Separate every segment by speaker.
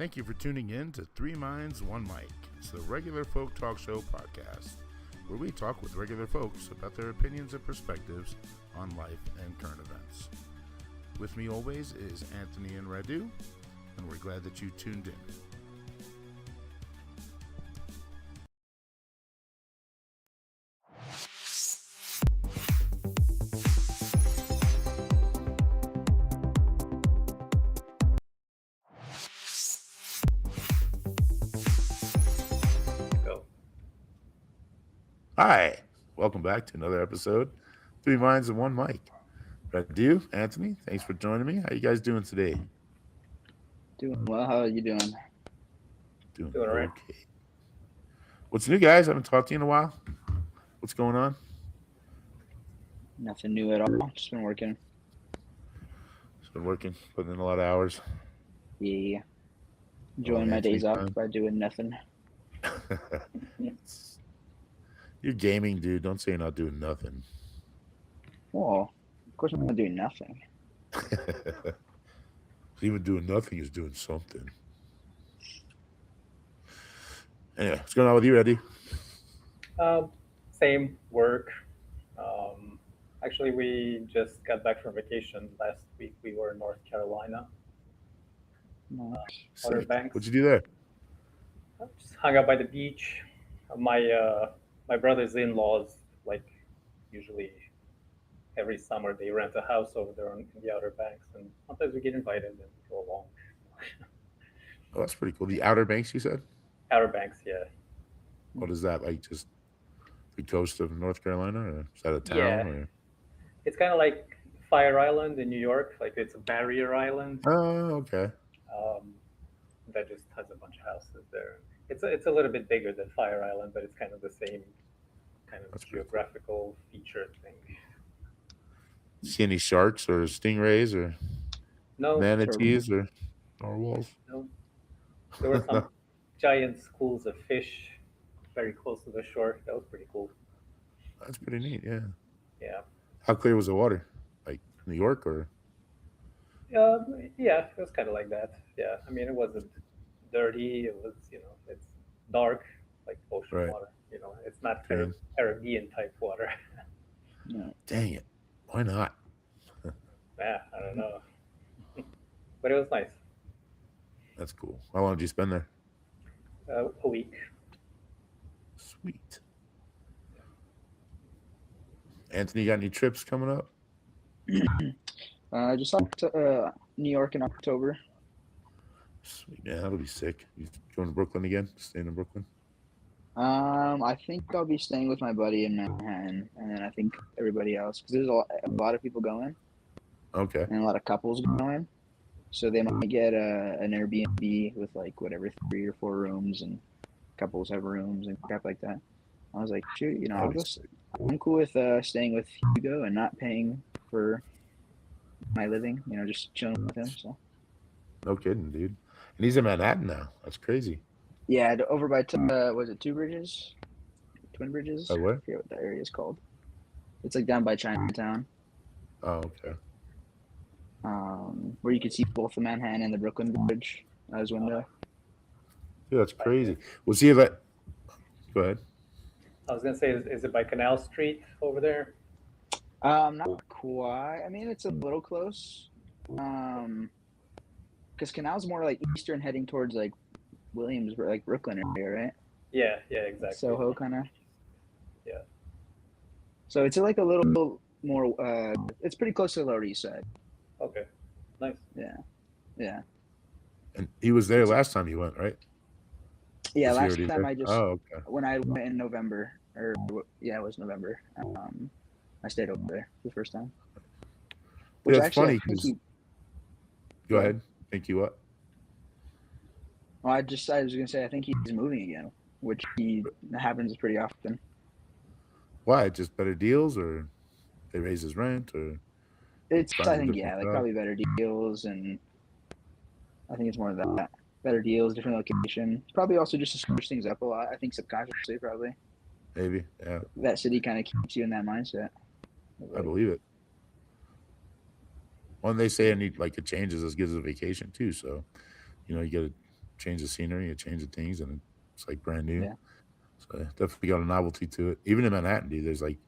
Speaker 1: Thank you for tuning in to Three Minds, One Mic. It's the regular folk talk show podcast where we talk with regular folks about their opinions and perspectives on life and current events. With me always is Anthony and Radu, and we're glad that you tuned in. Hi, welcome back to another episode, Three Minds and One Mic. Radu, Anthony, thanks for joining me. How you guys doing today?
Speaker 2: Doing well. How are you doing?
Speaker 1: Doing
Speaker 3: Doing all right.
Speaker 1: okay. What's new, guys? I haven't talked to you in a while. What's going on?
Speaker 2: Nothing new at all. Just been working.
Speaker 1: Just been working, putting in a lot of hours.
Speaker 2: Yeah. Enjoying my days off by doing nothing.
Speaker 1: You're gaming, dude. Don't say you're not doing nothing.
Speaker 2: Well, of course I'm not doing nothing.
Speaker 1: Even doing nothing is doing something. Anyway, what's going on with you, Eddie?
Speaker 3: Same work. Actually, we just got back from vacation last week. We were in North Carolina.
Speaker 2: Nice.
Speaker 3: Outer
Speaker 1: Sick.
Speaker 3: Banks.
Speaker 1: What'd you do there?
Speaker 3: Just hung out by the beach. My brother's in-laws, like usually every summer, they rent a house over there in the Outer Banks, and sometimes we get invited and go along.
Speaker 1: Oh, that's pretty cool. The Outer Banks, you said?
Speaker 3: Outer Banks, yeah.
Speaker 1: What is that, like just the coast of North Carolina? Or is that a town?
Speaker 3: Yeah.
Speaker 1: Or?
Speaker 3: It's kind of like Fire Island in New York. Like it's a barrier island.
Speaker 1: Oh, okay.
Speaker 3: That just has a bunch of houses there. It's a little bit bigger than Fire Island, but it's kind of the same kind of
Speaker 1: That's pretty
Speaker 3: geographical feature thing.
Speaker 1: See any sharks or stingrays or
Speaker 3: No,
Speaker 1: manatees or narwhals?
Speaker 3: no. There were some giant schools of fish very close to the shore. That was pretty cool.
Speaker 1: That's pretty neat, yeah.
Speaker 3: Yeah.
Speaker 1: How clear was the water? Like New York or?
Speaker 3: Yeah, it was kind of like that. Yeah, I mean, it wasn't dirty. It was, it's dark, like ocean
Speaker 1: Right.
Speaker 3: water. It's not
Speaker 1: Yeah.
Speaker 3: Caribbean type water.
Speaker 2: No.
Speaker 1: Dang it. Why not?
Speaker 3: Yeah, I don't know. But it was nice.
Speaker 1: That's cool. How long did you spend there?
Speaker 3: A week.
Speaker 1: Sweet. Anthony, you got any trips coming up?
Speaker 2: Just off to New York in October.
Speaker 1: Sweet, man. That'll be sick. You going to Brooklyn again? Staying in Brooklyn?
Speaker 2: I think I'll be staying with my buddy in Manhattan, and then I think everybody else, because there's a lot of people going
Speaker 1: Okay.
Speaker 2: and a lot of couples going. So they might get an Airbnb with like whatever 3 or 4 rooms, and couples have rooms and crap like that. I was like, shoot, I'll
Speaker 1: That'd be
Speaker 2: go.
Speaker 1: sick.
Speaker 2: I'm cool with staying with Hugo and not paying for my living. Just chilling with him. So
Speaker 1: No kidding, dude. And he's in Manhattan now. That's crazy.
Speaker 2: yeah, over by was it Two Bridges, Twin Bridges?
Speaker 1: By where?
Speaker 2: I forget what that area is called. It's like down by Chinatown,
Speaker 1: Oh, okay.
Speaker 2: where you could see both the Manhattan and the Brooklyn Bridge out his window.
Speaker 1: Dude, that's crazy. We'll see if that. Go ahead.
Speaker 3: I was gonna say, is it by Canal Street over there?
Speaker 2: Not quite. I mean, it's a little close. Because Canal's more like eastern, heading towards like Williamsburg, like Brooklyn area, right?
Speaker 3: Yeah, exactly.
Speaker 2: Soho kind of.
Speaker 3: Yeah.
Speaker 2: So it's like a little more. It's pretty close to the Lower East Side.
Speaker 3: Okay, nice.
Speaker 2: Yeah.
Speaker 1: And he was there last time you went, right?
Speaker 2: Yeah.
Speaker 1: Was he
Speaker 2: Last
Speaker 1: already
Speaker 2: time
Speaker 1: there?
Speaker 2: I just
Speaker 1: Oh, okay.
Speaker 2: when I went in November, or yeah, it was November. I stayed over there the first time.
Speaker 1: Yeah, it's
Speaker 2: actually,
Speaker 1: funny
Speaker 2: I think
Speaker 1: 'cause- Go ahead. Thank you. What?
Speaker 2: Well, I was gonna say I think he's moving again, which happens pretty often.
Speaker 1: Why? Just better deals, or they raise his rent, or
Speaker 2: It's
Speaker 1: Finds
Speaker 2: I
Speaker 1: a
Speaker 2: think
Speaker 1: different
Speaker 2: like
Speaker 1: job.
Speaker 2: probably better deals, and I think it's more of that. Better deals, different location. Probably also just to switch things up a lot. I think subconsciously, probably
Speaker 1: maybe? Yeah,
Speaker 2: that city kind of keeps you in that mindset.
Speaker 1: I believe it. When they say I need like it changes, this gives a vacation too. So, you get change the scenery, a change of things, and it's like brand new.
Speaker 2: Yeah.
Speaker 1: So definitely got a novelty to it. Even in Manhattan, dude, there's like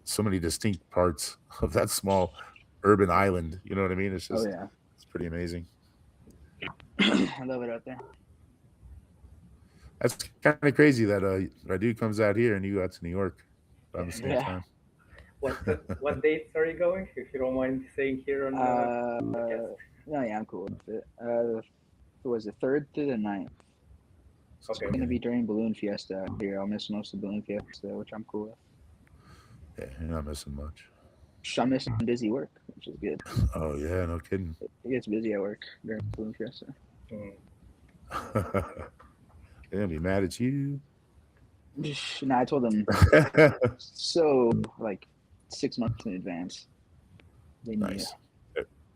Speaker 1: so many distinct parts of that small urban island. You know what I mean? It's
Speaker 2: Oh
Speaker 1: just
Speaker 2: yeah,
Speaker 1: it's pretty amazing.
Speaker 2: I love it out there.
Speaker 1: That's kind of crazy that Radu comes out here and you go out to New York around the same
Speaker 2: Yeah.
Speaker 1: time.
Speaker 3: What dates are you going? If you don't mind saying here on the podcast.
Speaker 2: No, yeah, I'm cool with it. It was the 3rd through the 9th.
Speaker 3: Okay.
Speaker 2: It's gonna be during Balloon Fiesta out here. I'll miss most of Balloon Fiesta, which I'm cool with.
Speaker 1: Yeah, you're not missing much.
Speaker 2: I'm missing busy work, which is good.
Speaker 1: Oh yeah, no kidding.
Speaker 2: It gets busy at work during Balloon Fiesta.
Speaker 1: They're gonna be mad at you.
Speaker 2: No, I told them so like 6 months in advance. They knew.
Speaker 1: Nice.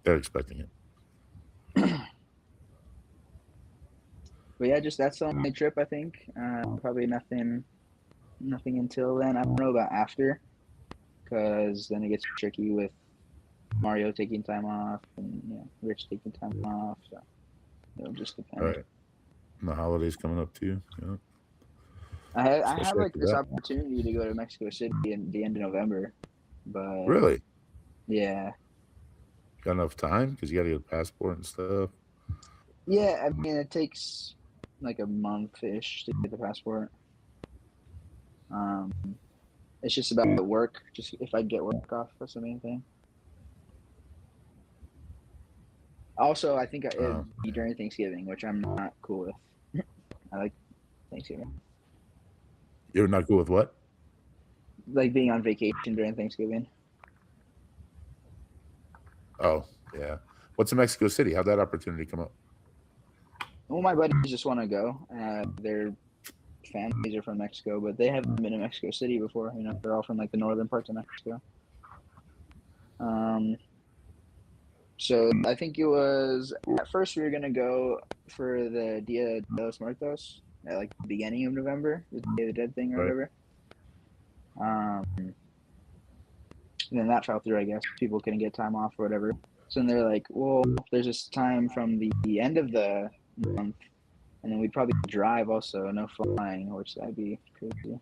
Speaker 1: They're expecting it.
Speaker 2: But yeah, just that's the only trip I think. Probably nothing until then. I don't know about after, because then it gets tricky with Mario taking time off and Rich taking time off. So it'll just depend.
Speaker 1: All right. And the holidays coming up too. Yeah.
Speaker 2: I have
Speaker 1: Especially
Speaker 2: like
Speaker 1: after
Speaker 2: this
Speaker 1: that.
Speaker 2: opportunity to go to Mexico City in the end of November, but
Speaker 1: Really?
Speaker 2: yeah,
Speaker 1: Got enough time? Because you got to get a passport and stuff.
Speaker 2: yeah. I mean, it takes like a month-ish to get the passport. It's just about the work. Just if I get work off, that's the main thing. Also, I think it'd be during Thanksgiving, which I'm not cool with. I like Thanksgiving.
Speaker 1: You're not cool with what?
Speaker 2: Like being on vacation during Thanksgiving.
Speaker 1: Oh, yeah. What's in Mexico City? How'd that opportunity come up?
Speaker 2: Well, my buddies just want to go. Their families are from Mexico, but they haven't been to Mexico City before. They're all from like the northern parts of Mexico. So I think it was at first we were gonna go for the Dia de los Muertos at like the beginning of November, the Day of the Dead thing or
Speaker 1: Right.
Speaker 2: whatever. And then that fell through, I guess. People couldn't get time off or whatever. So then they're like, well, there's this time from the end of the month, and then we'd probably drive also, no flying, which that'd be crazy.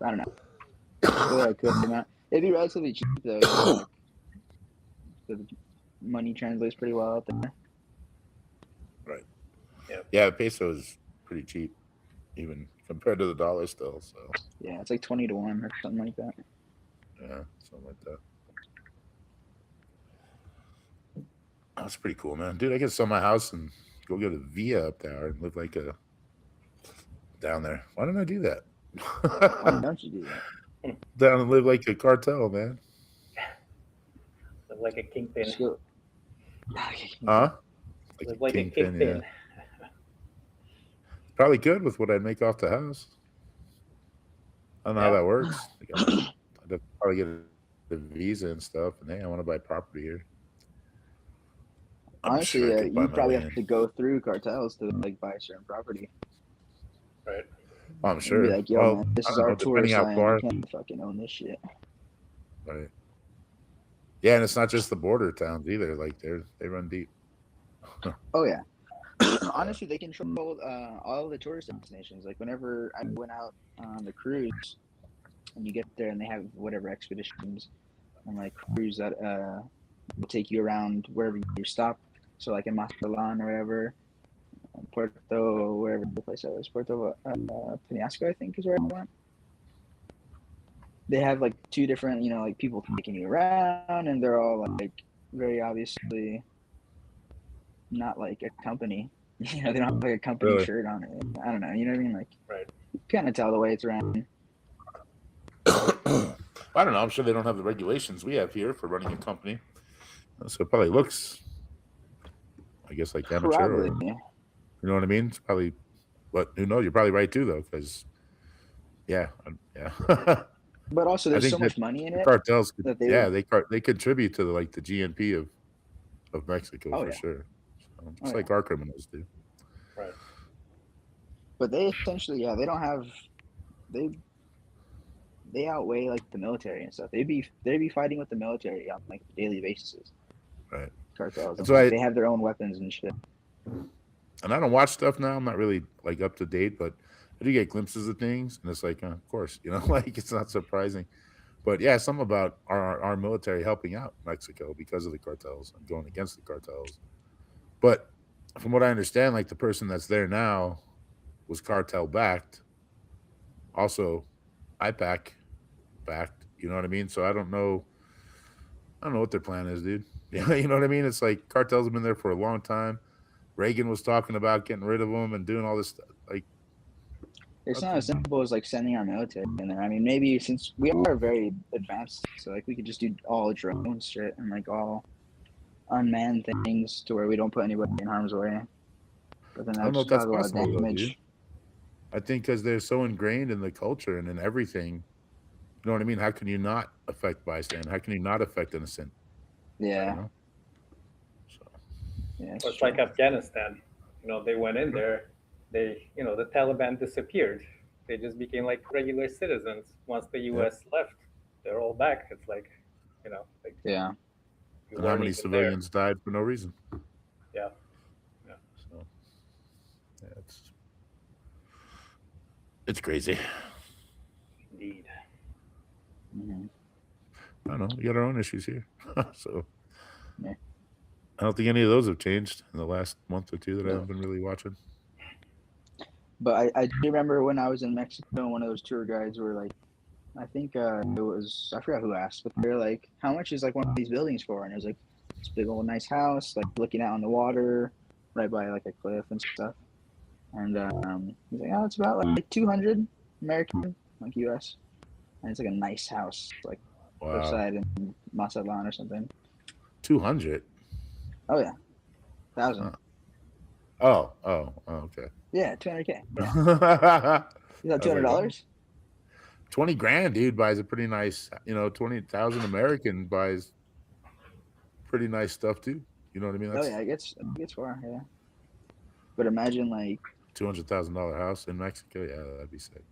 Speaker 2: I don't know. Whether I could or not. It'd be relatively cheap though. Like, the money translates pretty well out there.
Speaker 1: Right.
Speaker 3: Yeah.
Speaker 1: Yeah, the peso is pretty cheap, even compared to the dollar still. So,
Speaker 2: Yeah, it's like 20 to 1 or something like that.
Speaker 1: yeah, something like that. That's pretty cool, man. Dude, I could sell my house and go get a villa up there and live like a down there. Why didn't I do that?
Speaker 2: Why don't you do that?
Speaker 1: Down and live like a cartel, man.
Speaker 3: Like a kingpin.
Speaker 2: Just go.
Speaker 1: Huh?
Speaker 3: Live like a kingpin.
Speaker 1: Probably good with what I'd make off the house. I don't know how that works. I'd probably get a visa and stuff, and hey, I want to buy property here. I'm
Speaker 2: Honestly,
Speaker 1: sure I could
Speaker 2: you
Speaker 1: buy my
Speaker 2: probably
Speaker 1: land.
Speaker 2: have to go through cartels to like buy a certain property.
Speaker 3: Right.
Speaker 1: I'm
Speaker 2: And
Speaker 1: sure.
Speaker 2: be like, yo,
Speaker 1: Well,
Speaker 2: man, this
Speaker 1: I
Speaker 2: is
Speaker 1: don't
Speaker 2: our
Speaker 1: know, depending
Speaker 2: tourist
Speaker 1: how
Speaker 2: land.
Speaker 1: far.
Speaker 2: You can't fucking own this shit.
Speaker 1: Right. Yeah, and it's not just the border towns either. Like they run deep.
Speaker 2: Oh yeah. Honestly, they control all the tourist destinations. Like whenever I went out on the cruise, and you get there and they have whatever expeditions and like cruise that will take you around wherever you stop. So like in Mazatlan or wherever, Puerto, wherever the place I was, Puerto Penasco, I think is where I went. They have like two different, like people taking you around, and they're all like very obviously not like a company. They don't have like a company
Speaker 1: Really?
Speaker 2: shirt on it. I don't know. You know what I mean? Like,
Speaker 3: Right.
Speaker 2: you kind of tell the way it's ran.
Speaker 1: I don't know. I'm sure they don't have the regulations we have here for running a company. So it probably looks, I guess, like amateur.
Speaker 2: Probably.
Speaker 1: Or, you know what I mean? It's probably, but who knows? You're probably right too, though, because yeah.
Speaker 2: But also,
Speaker 1: I
Speaker 2: there's
Speaker 1: think
Speaker 2: so much money in it.
Speaker 1: cartels,
Speaker 2: that they
Speaker 1: they contribute to the GNP of Mexico
Speaker 2: Oh,
Speaker 1: for
Speaker 2: yeah.
Speaker 1: sure. So it's
Speaker 2: Oh,
Speaker 1: like our criminals do.
Speaker 3: Right.
Speaker 2: But they essentially, they don't have, they outweigh like the military and stuff. They'd be fighting with the military on like daily basis.
Speaker 1: Right.
Speaker 2: cartels.
Speaker 1: That's
Speaker 2: And, like,
Speaker 1: why,
Speaker 2: they have their own weapons and shit.
Speaker 1: and I don't watch stuff now. I'm not really like up to date, but I do get glimpses of things, and it's like, of course, like it's not surprising. But yeah, something about our military helping out Mexico because of the cartels and going against the cartels. But from what I understand, like the person that's there now was cartel backed, also IPAC backed. You know what I mean? So I don't know what their plan is, dude. You know what I mean? It's like cartels have been there for a long time. Reagan was talking about getting rid of them and doing all this stuff. Like,
Speaker 2: It's not as simple as like sending our military in there. I mean, maybe since we are very advanced, so like we could just do all drone shit and like all unmanned things to where we don't put anybody in harm's way. But then
Speaker 1: I
Speaker 2: that
Speaker 1: don't
Speaker 2: would
Speaker 1: know if
Speaker 2: just
Speaker 1: that's
Speaker 2: cause a lot of
Speaker 1: possible though, dude.
Speaker 2: damage.
Speaker 1: I think because they're so ingrained in the culture and in everything. You know what I mean? How can you not affect bystander? How can you not affect innocent? You
Speaker 2: Yeah,
Speaker 1: know? So
Speaker 2: yeah,
Speaker 3: Or it's like Afghanistan. They went in there. The Taliban disappeared. They just became like regular citizens. Once the U.S. left, they're all back. It's like, like
Speaker 2: yeah.
Speaker 3: we
Speaker 1: and how
Speaker 3: weren't
Speaker 1: many
Speaker 3: even there.
Speaker 1: civilians died for no reason?
Speaker 3: Yeah,
Speaker 1: So yeah, it's crazy.
Speaker 3: indeed.
Speaker 2: Hmm.
Speaker 1: I don't know. We got our own issues here. So
Speaker 2: Yeah.
Speaker 1: I don't think any of those have changed in the last month or two that I
Speaker 2: No.
Speaker 1: haven't been really watching.
Speaker 2: But I do remember when I was in Mexico, one of those tour guides were like, I think it was, I forgot who asked, but they're like, how much is like one of these buildings for? And it was like, this big old nice house, like looking out on the water, right by like a cliff and stuff. And he's like, oh, it's about like 200 American, like US. And it's like a nice house, like
Speaker 1: Wow.
Speaker 2: cliffside in Mazatlan or something.
Speaker 1: 200.
Speaker 2: Oh yeah, 1,000.
Speaker 1: Huh. Oh, okay.
Speaker 2: Yeah, 200K. Yeah, is that
Speaker 1: I was like, wow.
Speaker 2: $200?
Speaker 1: 20 grand, dude, buys a pretty nice, 20,000 American buys pretty nice stuff too. You know what I mean?
Speaker 2: Oh
Speaker 1: That's
Speaker 2: yeah, it gets far. Yeah, but imagine like
Speaker 1: $200,000 house in Mexico. Yeah, that'd be sick.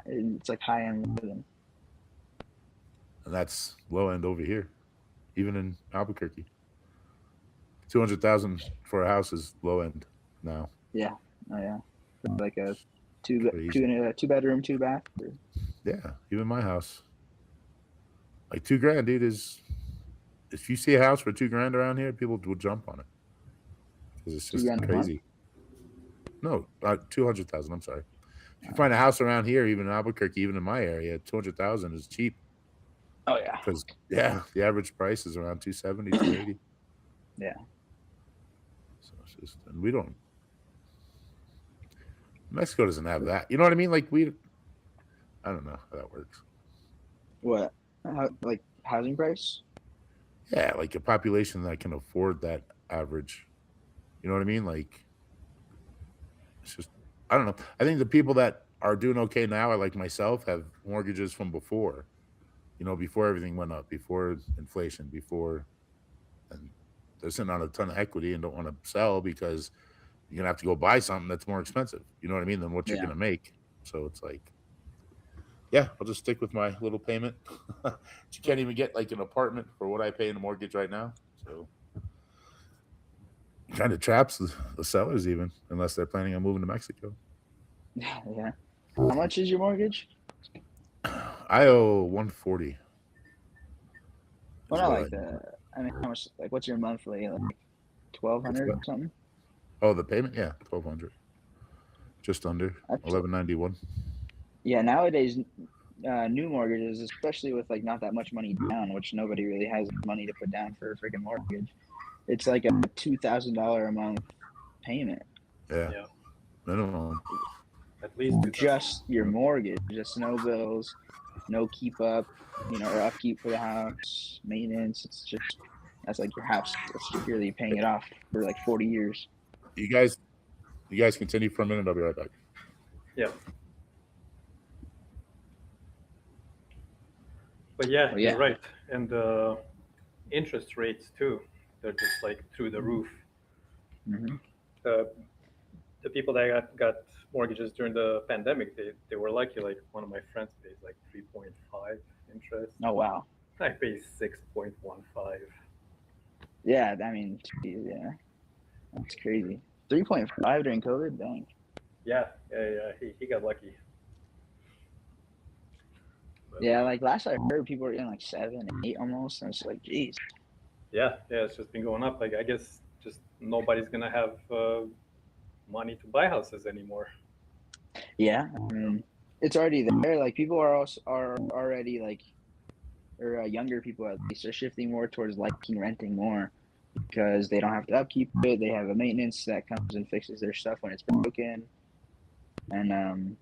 Speaker 2: it's like high end living.
Speaker 1: And that's low end over here, even in Albuquerque. 200,000 for a house is low end now.
Speaker 2: Yeah, oh yeah, like a two
Speaker 1: Crazy.
Speaker 2: two bedroom, 2 bath.
Speaker 1: Yeah, even my house, like 2 grand, dude. Is if you see a house for 2 grand around here, people will jump on it because it's
Speaker 2: Two
Speaker 1: just
Speaker 2: grand a month.
Speaker 1: crazy. No, 200,000. I'm sorry. If you find a house around here, even in Albuquerque, even in my area, 200,000 is cheap.
Speaker 2: Oh yeah,
Speaker 1: Because the average price is around 270, 280.
Speaker 2: yeah.
Speaker 1: So it's just, and we don't. Mexico doesn't have that. You know what I mean? Like I don't know how that works.
Speaker 2: What? Like housing price?
Speaker 1: Yeah, like a population that can afford that average. You know what I mean? Like it's just, I don't know. I think the people that are doing okay now, like myself, have mortgages from before. Before everything went up, before inflation, and they're sitting on a ton of equity and don't want to sell because you're gonna have to go buy something that's more expensive. You know what I mean? Than what you're
Speaker 2: Yeah.
Speaker 1: gonna make. So it's like, yeah, I'll just stick with my little payment. You can't even get like an apartment for what I pay in a mortgage right now. So it kind of traps the sellers even, unless they're planning on moving to Mexico.
Speaker 2: Yeah. How much is your mortgage?
Speaker 1: I owe 140.
Speaker 2: Well,
Speaker 1: is
Speaker 2: not
Speaker 1: what
Speaker 2: like that. I mean, how much? Like, what's your monthly? Like 1,200 or something?
Speaker 1: Oh, the payment? Yeah, 1,200. Just under
Speaker 2: That's,
Speaker 1: 1191.
Speaker 2: yeah, nowadays, new mortgages, especially with like not that much money down, which nobody really has money to put down for a freaking mortgage. It's like a $2,000 a month payment.
Speaker 1: Yeah,
Speaker 3: Yeah,
Speaker 1: minimum.
Speaker 3: at least
Speaker 2: Just your mortgage, just no bills, no keep up, or upkeep for the house, maintenance. That's like your house. That's securely paying it off for like 40 years.
Speaker 1: You guys continue for a minute. I'll be right back.
Speaker 3: Yeah. But yeah,
Speaker 2: Oh, yeah.
Speaker 3: you're right. And interest rates too, they're just like through the roof.
Speaker 2: Mm-hmm.
Speaker 3: The people that got mortgages during the pandemic, they were lucky. Like one of my friends pays like 3.5 interest.
Speaker 2: Oh wow.
Speaker 3: I pay 6.15.
Speaker 2: Yeah, I mean, yeah, that's crazy. 3.5 during COVID, dang.
Speaker 3: Yeah, he got lucky.
Speaker 2: Yeah, like last I heard, people were getting like 7, 8 almost, and it's like, geez.
Speaker 3: Yeah, it's just been going up. Like I guess just nobody's gonna have money to buy houses anymore.
Speaker 2: Yeah, I mean, it's already there. Like people are already like, or younger people at least, are shifting more towards liking renting more because they don't have to upkeep it. They have a maintenance that comes and fixes their stuff when it's broken, and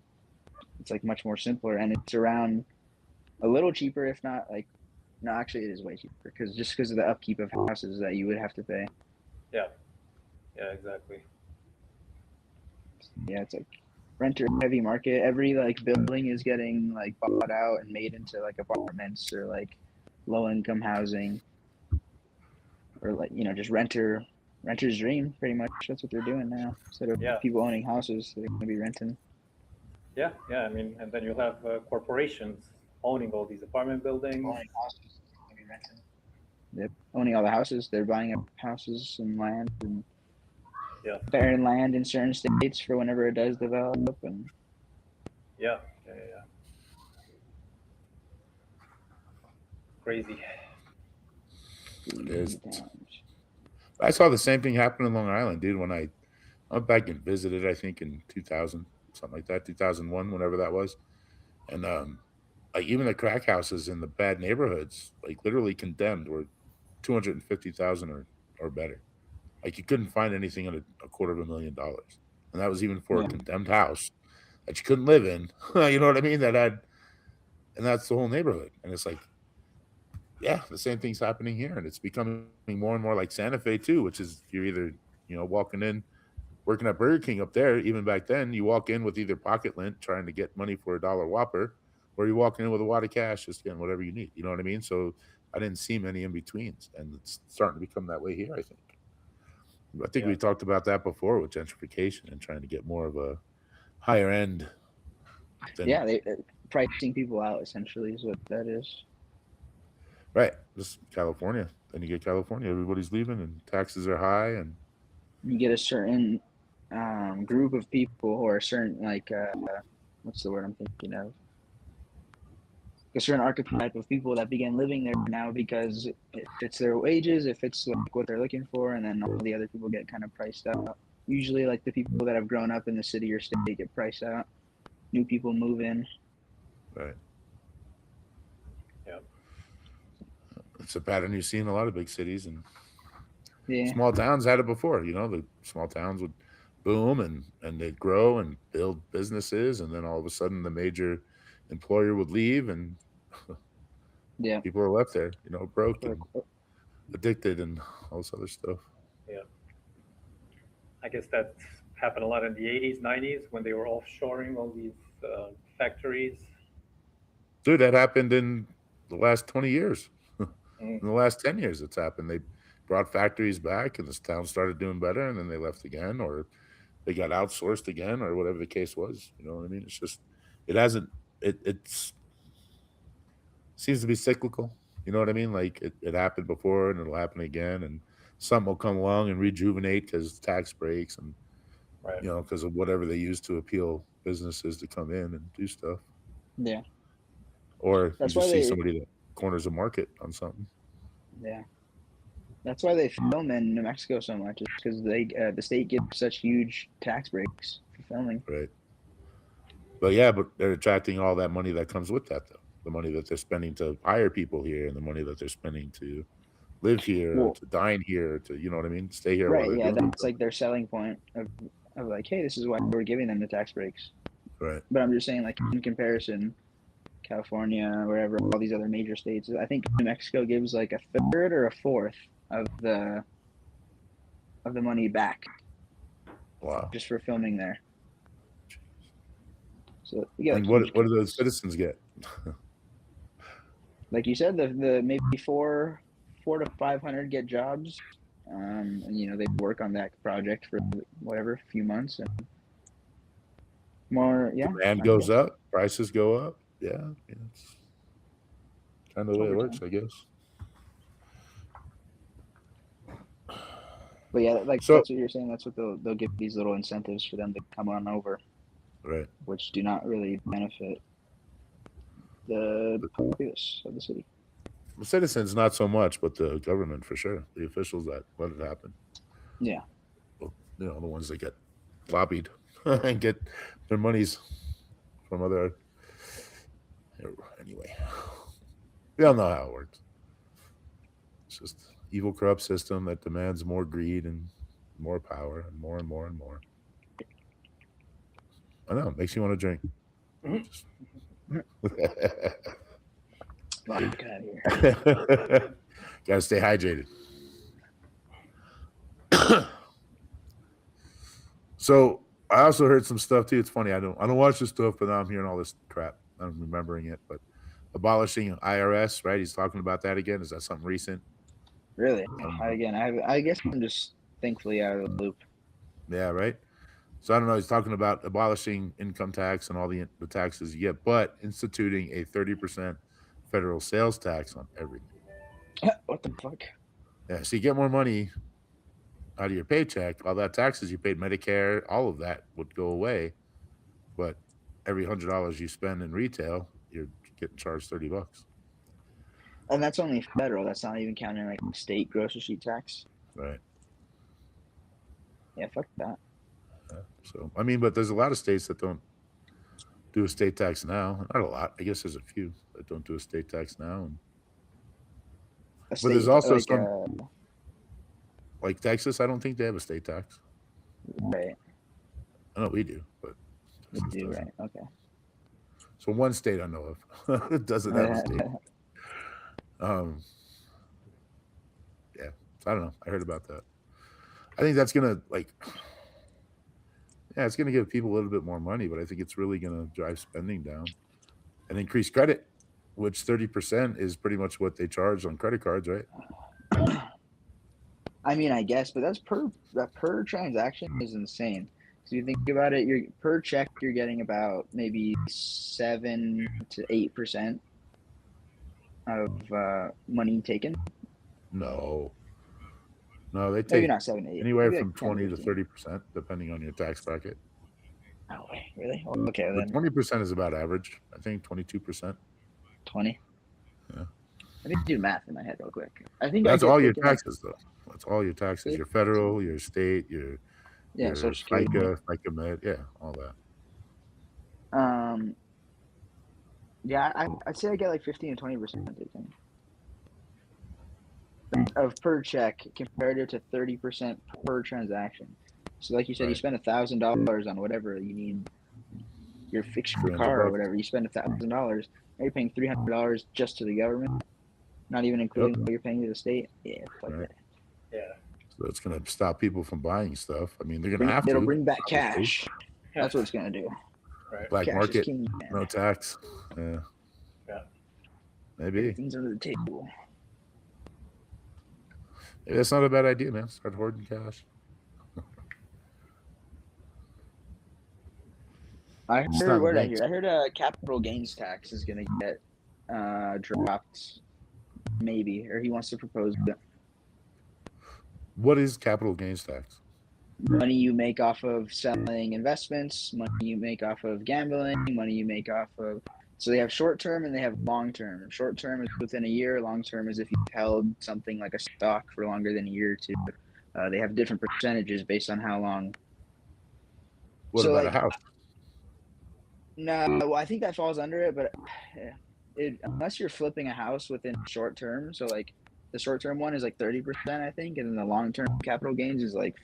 Speaker 2: it's like much more simpler, and it's around a little cheaper, if not like, no, actually it is way cheaper because of the upkeep of houses that you would have to pay.
Speaker 3: Yeah, exactly.
Speaker 2: Yeah, it's like renter heavy market. Every like building is getting like bought out and made into like apartments or like low income housing, or like just renter's dream pretty much. That's what they're doing now. Instead of
Speaker 3: Yeah,
Speaker 2: people owning houses, they're gonna be renting.
Speaker 3: yeah. I mean, and then you'll have corporations owning all these apartment buildings.
Speaker 2: Owning houses, they're gonna be renting. Yep, owning all the houses. They're buying up houses and land and
Speaker 3: Yeah,
Speaker 2: barren land in certain states for whenever it does develop. And
Speaker 3: yeah. Crazy.
Speaker 1: There's,
Speaker 2: times.
Speaker 1: I saw the same thing happen in Long Island, dude. When I went back and visited, I think in 2000, something like that, 2001, whenever that was, and like even the crack houses in the bad neighborhoods, like literally condemned, were 250,000 or better. Like you couldn't find anything at a $250,000, and that was even for a
Speaker 2: Yeah,
Speaker 1: condemned house that you couldn't live in. You know what I mean? That had, and that's the whole neighborhood. And it's like, yeah, the same thing's happening here, and it's becoming more and more like Santa Fe too, which is you're either walking in, working at Burger King up there. Even back then, you walk in with either pocket lint trying to get money for $1 Whopper, or you're walking in with a wad of cash just getting whatever you need. You know what I mean? So I didn't see many in betweens, and it's starting to become that way here, I think. I think
Speaker 3: Yeah,
Speaker 1: we talked about that before with gentrification and trying to get more of a higher end than
Speaker 2: yeah. They pricing people out essentially is what that is.
Speaker 1: right. Just California. Then you get California, everybody's leaving, and taxes are high, and
Speaker 2: You get a certain group of people, or a certain like what's the word I'm thinking of? A certain archetype of people that begin living there now because it fits their wages, it fits like what they're looking for, and then all the other people get kind of priced out. Usually, like the people that have grown up in the city or state get priced out. New people move in.
Speaker 1: right.
Speaker 3: yeah,
Speaker 1: It's a pattern you see in a lot of big cities, and
Speaker 2: Yeah,
Speaker 1: small towns had it before. The small towns would boom and they'd grow and build businesses, and then all of a sudden the major employer would leave, and
Speaker 2: yeah.
Speaker 1: people are left there, broke
Speaker 2: Or,
Speaker 1: and addicted and all this other stuff.
Speaker 3: yeah. I guess that happened a lot in the 80s, 90s when they were offshoring all these factories.
Speaker 1: Dude, that happened in the last 20 years.
Speaker 3: Mm,
Speaker 1: In the last 10 years, it's happened. They brought factories back, and this town started doing better, and then they left again, or they got outsourced again, or whatever the case was. You know what I mean? It's just, it hasn't, it's seems to be cyclical. You know what I mean? Like it happened before and it'll happen again, and something will come along and rejuvenate because tax breaks and,
Speaker 3: right.
Speaker 1: because of whatever they use to appeal businesses to come in and do stuff.
Speaker 2: yeah.
Speaker 1: Or you
Speaker 2: That's why
Speaker 1: just see
Speaker 2: they.
Speaker 1: somebody that corners a market on something.
Speaker 2: Yeah. That's why they film in New Mexico so much. Is because the state gives such huge tax breaks for filming.
Speaker 1: Right. But yeah, but they're attracting all that money that comes with that, though. The money that they're spending to hire people here, and the money that they're spending to live here, or
Speaker 2: Well,
Speaker 1: to dine here, to, you know what I mean? Stay here while
Speaker 2: right,
Speaker 1: they're
Speaker 2: yeah,
Speaker 1: doing
Speaker 2: that's like their selling point of like, hey, this is why we're giving them the tax breaks.
Speaker 1: it. Right.
Speaker 2: But I'm just saying, like in comparison, California, wherever, all these other major states, I think New Mexico gives like a third or a fourth of the money back
Speaker 1: Wow.
Speaker 2: just for filming there. So you get
Speaker 1: And
Speaker 2: like huge
Speaker 1: what do those
Speaker 2: cuts.
Speaker 1: citizens get?
Speaker 2: Like you said, the maybe 400 to 500 get jobs, and they work on that project for whatever, a few months, and more. Yeah,
Speaker 1: Demand
Speaker 2: I
Speaker 1: goes
Speaker 2: guess
Speaker 1: up, prices go up. Yeah, it's kind of the way it
Speaker 2: over
Speaker 1: works,
Speaker 2: time.
Speaker 1: I guess.
Speaker 2: But yeah, like
Speaker 1: So
Speaker 2: that's what you're saying. That's what they'll give these little incentives for them to come on over,
Speaker 1: right.
Speaker 2: which do not really benefit the populace of the city.
Speaker 1: The citizens not so much, but the government for sure. The officials that let it happen.
Speaker 2: Yeah.
Speaker 1: Well, the ones that get lobbied and get their monies from other. Anyway, we all know how it works. It's just evil, corrupt system that demands more greed and more power and more and more and more. I know, it makes you want to drink.
Speaker 2: Vodka out here.
Speaker 1: Gotta stay hydrated. So I also heard some stuff too. It's funny. I don't watch this stuff, but now I'm hearing all this crap. I'm remembering it. But abolishing IRS, right? He's talking about that again. Is that something recent?
Speaker 2: Really?
Speaker 1: know.
Speaker 2: Again, I guess I'm just thankfully out of the loop.
Speaker 1: Yeah, right. So I don't know. He's talking about abolishing income tax and all the taxes you get, but instituting a 30% federal sales tax on everything.
Speaker 2: What the fuck?
Speaker 1: Yeah, so you get more money out of your paycheck. All that taxes you paid, Medicare, all of that would go away. But every $100 you spend in retail, you're getting charged $30.
Speaker 2: And that's only federal. That's not even counting like state grocery tax.
Speaker 1: Right.
Speaker 2: Yeah, fuck that.
Speaker 1: So I mean, but there's a lot of states that don't do a state tax now. Not a lot. I guess there's a few that don't do a state tax now. But there's also
Speaker 2: like,
Speaker 1: some, like Texas. I don't think they have a state tax.
Speaker 2: Right.
Speaker 1: I know we do, but
Speaker 2: We do,
Speaker 1: doesn't.
Speaker 2: right? Okay.
Speaker 1: So one state I know of doesn't have a state. Yeah, I don't know. I heard about that. I think that's gonna it's gonna give people a little bit more money, but I think it's really gonna drive spending down and increase credit, which 30% is pretty much what they charge on credit cards, right?
Speaker 2: I mean, I guess, but that's per transaction is insane. So you think about it, you're per check, you're getting about maybe 7 to 8% of money taken.
Speaker 1: No, they take
Speaker 2: Maybe not 7 to 8.
Speaker 1: anywhere
Speaker 2: maybe
Speaker 1: from
Speaker 2: like 10,
Speaker 1: 20 to
Speaker 2: 15.
Speaker 1: 30%, depending on your tax bracket.
Speaker 2: No way, really? Okay,
Speaker 1: But
Speaker 2: then
Speaker 1: 20% is about average. I think 22%.
Speaker 2: 20.
Speaker 1: Yeah.
Speaker 2: I need to do math in my head real quick. I think
Speaker 1: That's
Speaker 2: I get
Speaker 1: all your
Speaker 2: taken, like,
Speaker 1: taxes, though. That's all your taxes. Your federal, your state, your
Speaker 2: Social Security.
Speaker 1: FICA Med, yeah, all that.
Speaker 2: Yeah, I'd say I get like 15 to 20% taken of per check compared to 30% per transaction. So like you said, you
Speaker 1: Right.
Speaker 2: spend $1,000 on whatever you need, your fix your
Speaker 1: $300
Speaker 2: car or
Speaker 1: bucks.
Speaker 2: whatever. You spend $1,000. Now you're paying $300 just to the government, not even including what you're paying to the state. Yeah, fuck
Speaker 1: Right.
Speaker 2: that.
Speaker 3: Yeah.
Speaker 1: So it's going to stop people from buying stuff. I mean, they're going to have to.
Speaker 2: It'll bring back
Speaker 1: obviously.
Speaker 2: cash. That's what it's gonna do.
Speaker 3: Right.
Speaker 1: Black
Speaker 2: Cash
Speaker 1: market,
Speaker 2: is king.
Speaker 1: no tax. Yeah.
Speaker 3: Yeah.
Speaker 1: Maybe.
Speaker 2: Things under the table.
Speaker 1: Maybe that's not a bad idea, man. Start hoarding cash.
Speaker 2: I
Speaker 1: It's
Speaker 2: heard,
Speaker 1: not
Speaker 2: what did I
Speaker 1: banks.
Speaker 2: hear? I heard capital gains tax is gonna get dropped, maybe, or he wants to propose it.
Speaker 1: What is capital gains tax?
Speaker 2: Money you make off of selling investments, money you make off of gambling, money you make off of. So they have short term and they have long term. Short term is within a year. Long term is if you've held something like a stock for longer than a year or two. They have different percentages based on how long.
Speaker 1: What
Speaker 2: So,
Speaker 1: about
Speaker 2: like,
Speaker 1: a house?
Speaker 2: No, well, I think that falls under it, but unless you're flipping a house within short term, so like the short term one is like 30%, I think, and then the long term capital gains is like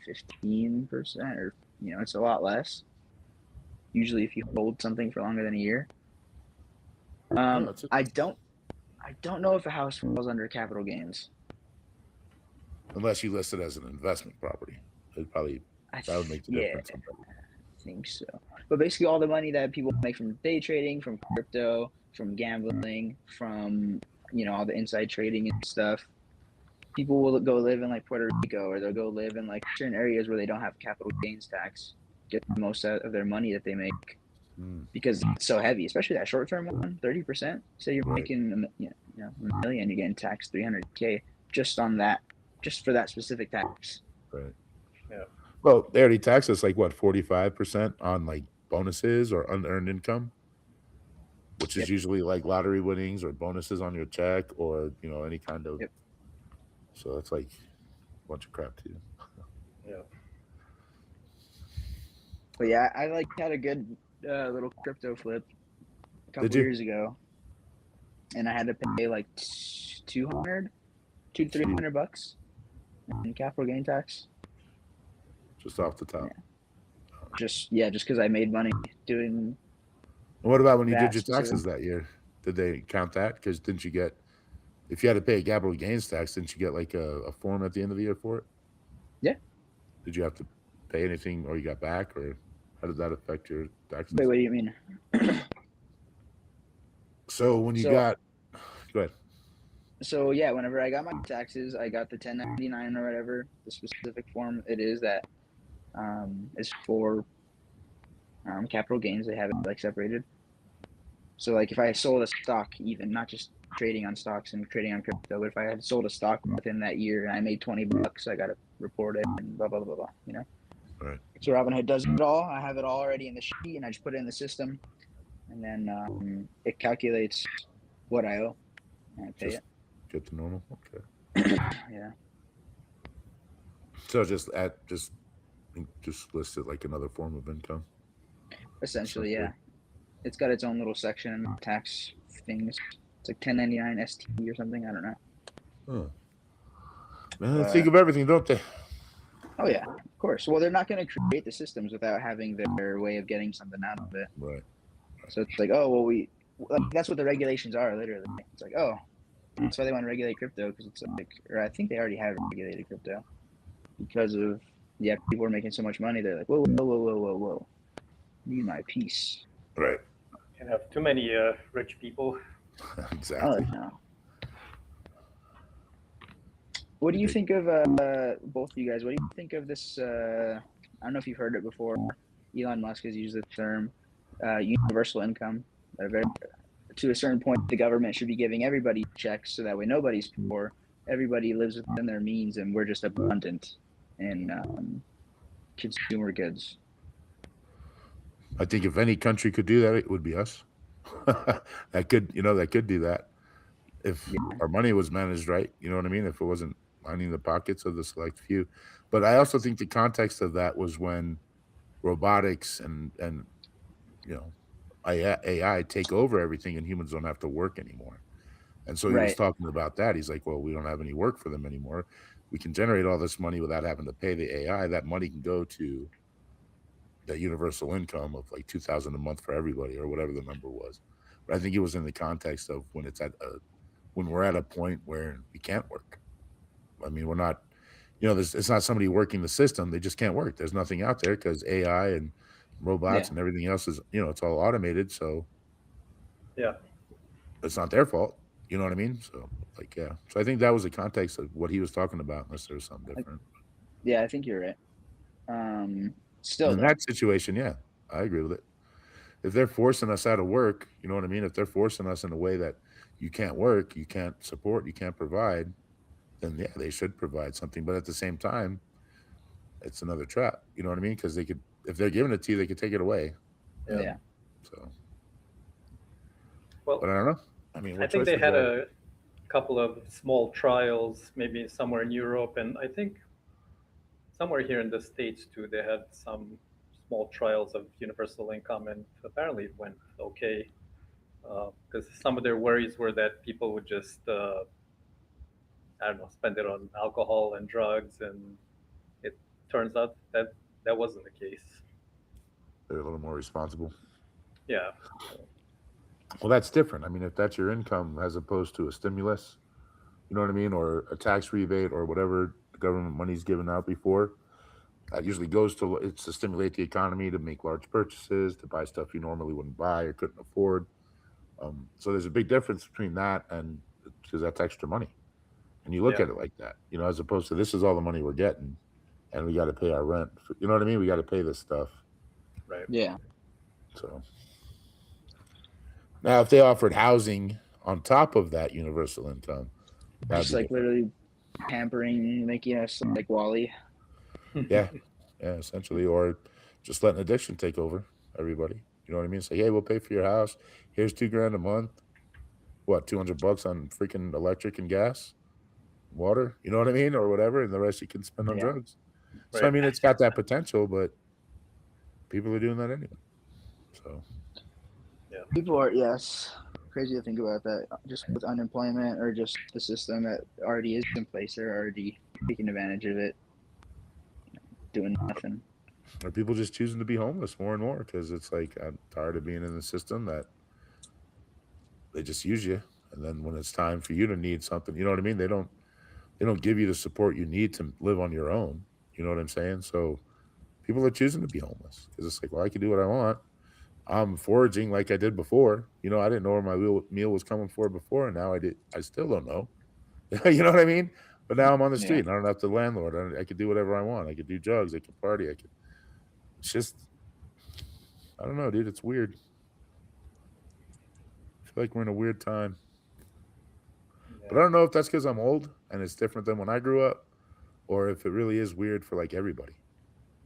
Speaker 2: 15%, or it's a lot less. Usually, if you hold something for longer than a year. I don't know if a house falls under capital gains.
Speaker 1: Unless you list it as an investment property, that would make the difference.
Speaker 2: I think so. But basically, all the money that people make from day trading, from crypto, from gambling, from all the inside trading and stuff, people will go live in like Puerto Rico, or they'll go live in like certain areas where they don't have capital gains tax, get the most out of their money that they make, because it's so heavy, especially that short term one, 30%. Say you're making $1 million, you're getting taxed $300K just on that, just for that specific tax.
Speaker 1: Right.
Speaker 3: Yeah.
Speaker 1: Well, they already tax us like what 45% on like bonuses or unearned income, which is
Speaker 2: Yep.
Speaker 1: usually like lottery winnings or bonuses on your check or any kind of.
Speaker 2: Yep.
Speaker 1: So that's like a bunch of crap too.
Speaker 3: Yeah.
Speaker 2: But yeah, I like had a good little crypto flip a couple
Speaker 1: Did you?
Speaker 2: years ago, and I had to pay like 200 to 300 bucks in capital gain tax.
Speaker 1: Just off the top.
Speaker 2: Just because I made money doing
Speaker 1: And what about when you
Speaker 2: that
Speaker 1: did your taxes that year? Did they count that? Because didn't you get, if you had to pay a capital gains tax, didn't you get like a form at the end of the year for it?
Speaker 2: Yeah.
Speaker 1: Did you have to pay anything or you got back, or how did that affect your taxes?
Speaker 2: Wait, what do you mean?
Speaker 1: So when you
Speaker 2: So-
Speaker 1: got, go ahead.
Speaker 2: So yeah, whenever I got my taxes, I got the 1099 or whatever the specific form it is that is for capital gains. They have it like separated. So like if I sold a stock, even not just trading on stocks and trading on crypto, but if I had sold a stock within that year and I made $20, I got to report it and blah blah blah blah.
Speaker 1: Right.
Speaker 2: So Robinhood does it all. I have it all already in the sheet, and I just put it in the system, and then it calculates what I owe, and I pay
Speaker 1: Just
Speaker 2: it.
Speaker 1: get to normal. Okay.
Speaker 2: Yeah.
Speaker 1: So just list it like another form of income.
Speaker 2: Essentially,
Speaker 1: Okay.
Speaker 2: yeah. It's got its own little section in tax things. It's like 1099 ST or something. I don't know.
Speaker 1: Oh. Man, they think of everything, don't they?
Speaker 2: Oh yeah, of course. Well, they're not going to create the systems without having their way of getting something out of it.
Speaker 1: Right.
Speaker 2: So it's like, oh well, that's what the regulations are. Literally, it's like, oh, that's why they want to regulate crypto, because it's like, or I think they already have regulated crypto because of people are making so much money. They're like, whoa, need my piece.
Speaker 1: Right.
Speaker 3: You have too many rich people.
Speaker 1: Exactly.
Speaker 2: Oh no. What do you think of both of you guys? What do you think of this? I don't know if you've heard it before. Elon Musk has used the term universal income. To a certain point, the government should be giving everybody checks so that way nobody's poor. Everybody lives within their means, and we're just abundant in consumer goods.
Speaker 1: I think if any country could do that, it would be us. that could do that. If our money was managed right, you know what I mean? If it wasn't lining the pockets of the select few. But I also think the context of that was when robotics and AI take over everything and humans don't have to work anymore. And so he was talking about that. He's like, well, we don't have any work for them anymore. We can generate all this money without having to pay the AI. That money can go to that universal income of like $2,000 a month for everybody or whatever the number was. But I think it was in the context of when we're at a point where we can't work. I mean, we're not, it's not somebody working the system. They just can't work. There's nothing out there because AI and robots and everything else is, it's all automated. So
Speaker 3: yeah,
Speaker 1: it's not their fault. You know what I mean? So so I think that was the context of what he was talking about, unless there was something different.
Speaker 2: Yeah, I think you're right. Still
Speaker 1: in that situation, yeah, I agree with it. If they're forcing us out of work, you know what I mean? If they're forcing us in a way that you can't work, you can't support, you can't provide, then yeah, they should provide something. But at the same time, it's another trap. You know what I mean? Because if they're giving it to you, they could take it away.
Speaker 2: Yeah.
Speaker 1: So.
Speaker 3: Well,
Speaker 1: but I don't know. I mean,
Speaker 3: I think they had a couple of small trials, maybe somewhere in Europe, and I think somewhere here in the States too. They had some small trials of universal income, and apparently it went okay. Because some of their worries were that people would just, spend it on alcohol and drugs, and it turns out that wasn't the case.
Speaker 1: They're a little more responsible.
Speaker 3: Yeah.
Speaker 1: Well, that's different. I mean, if that's your income as opposed to a stimulus, you know what I mean, or a tax rebate or whatever the government money's given out before, that usually goes to stimulate the economy, to make large purchases, to buy stuff you normally wouldn't buy or couldn't afford. So there's a big difference between that and because that's extra money. And you look at it like that, as opposed to this is all the money we're getting and we got to pay our rent. You know what I mean? We got to pay this stuff.
Speaker 3: Right.
Speaker 2: Yeah.
Speaker 1: So now if they offered housing on top of that universal income,
Speaker 2: just like literally pampering, making us like Wally.
Speaker 1: Yeah, yeah, essentially, or just letting addiction take over everybody. You know what I mean? Say, hey, we'll pay for your house. Here's 2 grand a month. What, $200 on freaking electric and gas, water? You know what I mean, or whatever, and the rest you can spend on
Speaker 2: Yeah.
Speaker 1: drugs. So I
Speaker 3: Right.
Speaker 1: mean, it's got that potential, but people are doing that anyway. So
Speaker 3: Yeah.
Speaker 2: People are, yes, crazy to think about that. Just with unemployment or just the system that already is in place, they're already taking advantage of it, doing nothing.
Speaker 1: are people just choosing to be homeless more and more because it's like I'm tired of being in the system that they just use you, and then when it's time for you to need something, you know what I mean? They don't give you the support you need to live on your own. You know what I'm saying? So people are choosing to be homeless because it's like, well, I can do what I want. I'm foraging like I did before. You know, I didn't know where my meal was coming for before, and now I did. I still don't know. You know what I mean? But now I'm on the
Speaker 2: Yeah.
Speaker 1: street, and I don't have to landlord. I could do whatever I want. I could do drugs. I could party. I could. It's just, I don't know, dude. It's weird. I feel like we're in a weird time. But I
Speaker 3: Yeah.
Speaker 1: don't know if that's because I'm old and it's different than when I grew up, or if it really is weird for like everybody.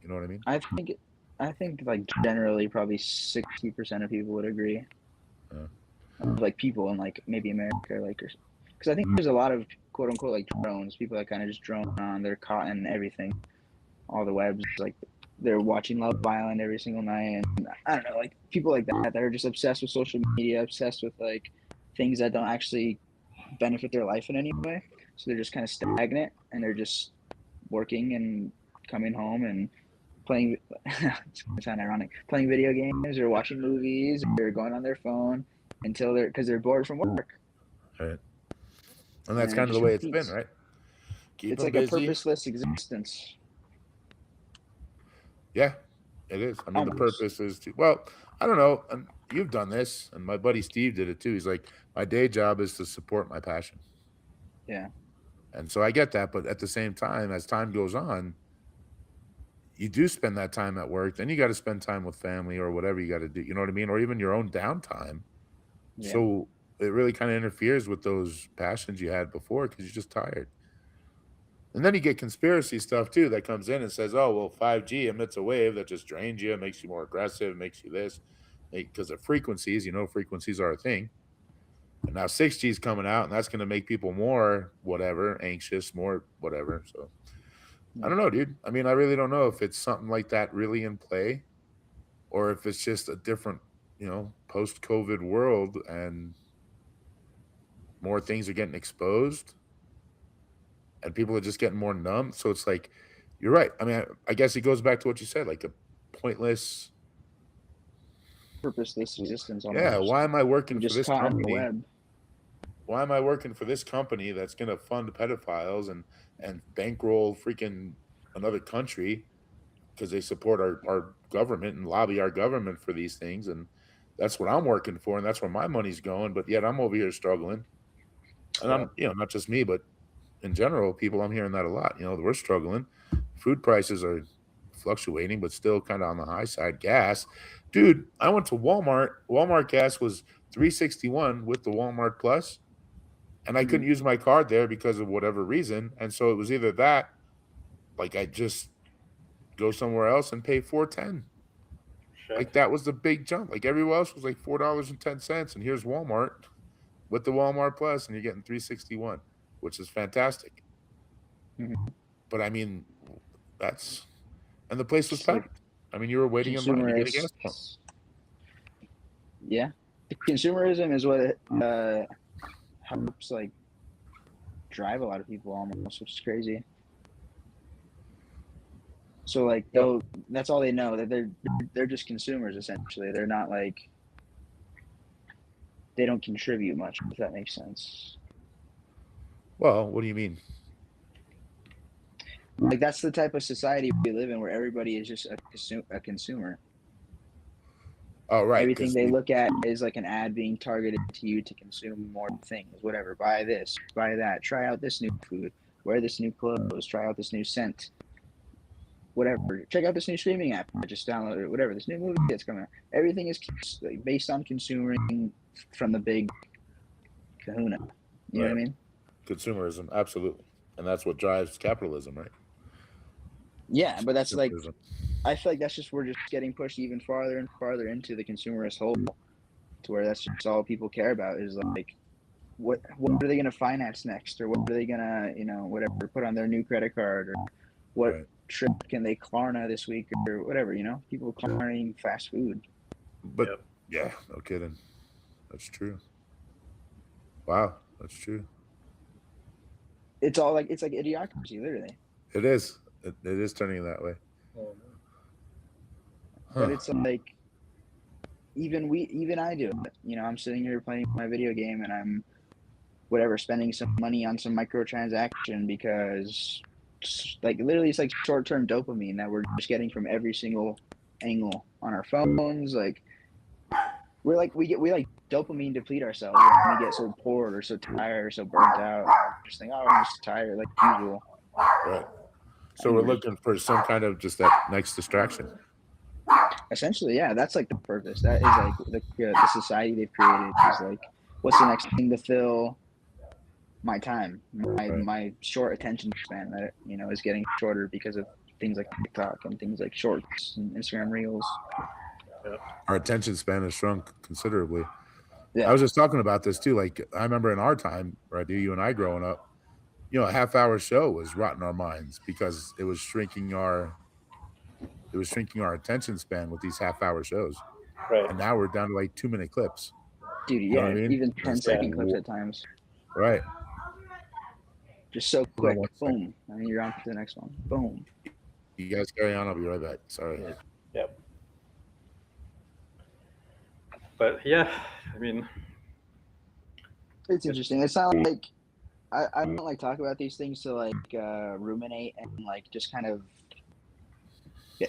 Speaker 1: You know what I mean?
Speaker 2: I think like generally probably 60% of people would agree.
Speaker 1: Uh,
Speaker 2: Like people in like maybe America, like, because I think there's a lot of quote unquote like drones, people that kind of just drone on, they're caught in everything, all the webs, like they're watching Love Island every single night, and I don't know, like people like that are just obsessed with social media, obsessed with like things that don't actually benefit their life in any way. So they're just kind of stagnant, and they're just working and coming home and playing. It's gonna sound ironic, playing video games or watching movies or going on their phone until because they're bored from work,
Speaker 1: right. And
Speaker 2: and
Speaker 1: that's
Speaker 2: then it
Speaker 1: kind of the
Speaker 2: just
Speaker 1: way it's been,
Speaker 2: repeats.
Speaker 1: right? Keep
Speaker 2: It's
Speaker 1: them
Speaker 2: like a
Speaker 1: busy.
Speaker 2: purposeless existence,
Speaker 1: Yeah, it is. I mean, the
Speaker 2: almost.
Speaker 1: purpose is to, well, I don't know. And you've done this, and my buddy Steve did it too. He's like, my day job is to support my passion.
Speaker 2: Yeah,
Speaker 1: And so I get that. But at the same time, as time goes on, you do spend that time at work. Then you got to spend time with family or whatever you got to do. You know what I mean? Or even your own downtime.
Speaker 2: yeah,
Speaker 1: So it really kind of interferes with those passions you had before because you're just tired. And then you get conspiracy stuff too that comes in and says, "Oh, well, 5G emits a wave that just drains you, makes you more aggressive, makes you this, because of frequencies. You know, frequencies are a thing. And now 6G is coming out, and that's going to make people more whatever, anxious, more whatever. So I
Speaker 2: yeah.
Speaker 1: don't know, dude. I mean, I really don't know if it's something like that really in play, or if it's just a different, post-COVID world, and more things are getting exposed, and people are just getting more numb. So it's like, you're right. I mean, I guess it goes back to what you said, like a pointless.
Speaker 2: Purposeless existence
Speaker 1: Yeah,
Speaker 2: almost.
Speaker 1: why am I
Speaker 2: You're
Speaker 1: working for
Speaker 2: just
Speaker 1: this
Speaker 2: caught in the
Speaker 1: company?
Speaker 2: web.
Speaker 1: Why am I working for this company that's going to fund pedophiles and bankroll freaking another country because they support our government and lobby our government for these things, and that's what I'm working for, and that's where my money's going. But yet I'm over here struggling, and
Speaker 2: Yeah.
Speaker 1: I'm not just me, but in general, people, I'm hearing that a lot. We're struggling. Food prices are fluctuating, but still kind of on the high side. Gas, dude. I went to Walmart. Walmart gas was 361 with the Walmart Plus, and I
Speaker 2: Mhm.
Speaker 1: couldn't use my card there because of whatever reason. And so it was either that, like I just go somewhere else and pay 410.
Speaker 3: Shit.
Speaker 1: Like that was the big jump. Like everywhere else was like $4.10, and here's Walmart with the Walmart Plus, and you're getting 361, which is fantastic.
Speaker 2: Mhm.
Speaker 1: But I mean, that's and the place was
Speaker 2: It's like
Speaker 1: packed. I mean, you were waiting in line to get a gas pump.
Speaker 2: consumerists. Yeah, consumerism is what helps like drive a lot of people almost, which is crazy. So like
Speaker 1: Yep.
Speaker 2: that's all they know, that they're just consumers essentially. They're not like, they don't contribute much, if that makes sense.
Speaker 1: Well, what do you mean?
Speaker 2: Like that's the type of society we live in, where everybody is just a consumer.
Speaker 1: Oh, right,
Speaker 2: Everything
Speaker 1: because
Speaker 2: they look at is like an ad being targeted to you to consume more things. Whatever, buy this, buy that, try out this new food, wear this new clothes, try out this new scent, whatever. Check out this new streaming app. Just download it. Whatever. This new movie that's coming out. Everything is like based on consuming from the big Kahuna. You know what I
Speaker 1: right,
Speaker 2: mean?
Speaker 1: consumerism, absolutely, and that's what drives capitalism, right?
Speaker 2: Yeah, but that's like,
Speaker 1: Simplism.
Speaker 2: I feel like that's just, we're just getting pushed even farther and farther into the consumerist hole, to where that's just all people care about is like, what are they going to finance next, or what are they going to, whatever, put on their new credit card, or what
Speaker 1: Right.
Speaker 2: trip can they Klarna this week, or whatever, people Klarnaing fast food.
Speaker 1: But
Speaker 3: Yep.
Speaker 1: yeah, no kidding. That's true. Wow, that's true.
Speaker 2: It's all like, it's like idiocracy, literally.
Speaker 1: It is. It is turning that way.
Speaker 2: But
Speaker 1: Huh.
Speaker 2: it's like, even I do it. I'm sitting here playing my video game, and I'm whatever, spending some money on some microtransaction, because like literally it's like short-term dopamine that we're just getting from every single angle on our phones. Like we like dopamine deplete ourselves when we get so bored or so tired or so burnt out. Just think, oh, I'm just tired, like usual.
Speaker 1: Right. So we're looking for some kind of just that next distraction.
Speaker 2: Essentially, yeah, that's like the purpose. That is like the society they've created is like, what's the next thing to fill my time, my short attention span that is getting shorter because of things like TikTok and things like Shorts and Instagram Reels.
Speaker 1: Our attention span has shrunk considerably.
Speaker 2: Yeah.
Speaker 1: I was just talking about this too. Like I remember in our time, right, you and I growing up, a half-hour show was rotting our minds because it was shrinking our attention span with these half-hour shows.
Speaker 3: Right.
Speaker 1: And now we're down to like 2-minute clips.
Speaker 2: Dude,
Speaker 1: You know what I mean?
Speaker 2: even
Speaker 1: It's
Speaker 2: 10-second
Speaker 1: like,
Speaker 2: clips at times.
Speaker 1: Right.
Speaker 2: Just so quick.
Speaker 1: One
Speaker 2: Boom. I mean, you're on to the next one. Boom.
Speaker 1: You guys carry on. I'll be right back. Sorry.
Speaker 3: Yep. But yeah, I mean,
Speaker 2: it's interesting. It's not like I don't like talk about these things to like ruminate and like just kind of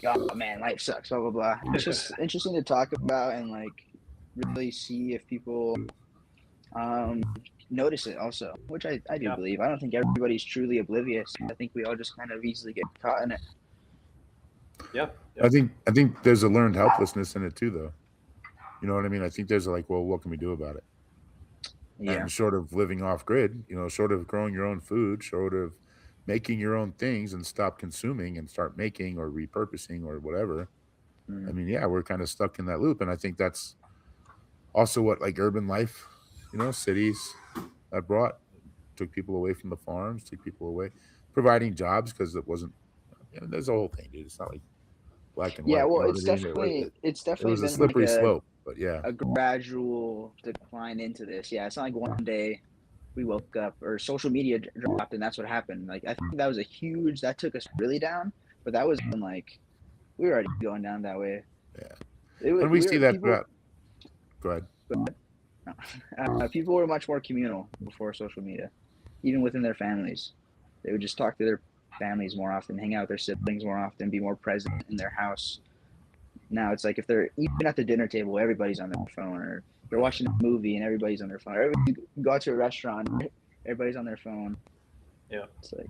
Speaker 2: oh man, life sucks, blah blah blah. It's just interesting to talk about and like really see if people notice it also, which I do believe. I don't think everybody's truly oblivious. I think we all just kind of easily get caught in it.
Speaker 3: Yeah.
Speaker 1: I think there's a learned helplessness in it too, though. You know what I mean? I think there's like, well, what can we do about it?
Speaker 2: Yeah.
Speaker 1: And short of living off grid, short of growing your own food, short of making your own things and stop consuming and start making or repurposing or whatever. I mean, yeah, we're kind of stuck in that loop. And I think that's also what like urban life, cities that took people away from the farms, took people away, providing jobs because it wasn't, there's a whole thing, dude. It's not like black and white.
Speaker 2: Yeah, well,
Speaker 1: you know
Speaker 2: it's
Speaker 1: what I mean?
Speaker 2: definitely
Speaker 1: it was a
Speaker 2: been
Speaker 1: slippery
Speaker 2: like
Speaker 1: slope, but yeah,
Speaker 2: a gradual decline into this. Yeah, it's not like one day we woke up or social media dropped and that's what happened. Like I think that was that took us really down, but that was when like we were already going down that way.
Speaker 1: Yeah. When we see that, go ahead.
Speaker 2: People were much more communal before social media, even within their families. They would just talk to their families more often, hang out with their siblings more often, be more present in their house. Now it's like if they're even at the dinner table, everybody's on their phone, or they're watching a movie and everybody's on their phone. Or you go out to a restaurant, everybody's on their phone.
Speaker 3: Yeah.
Speaker 2: It's like,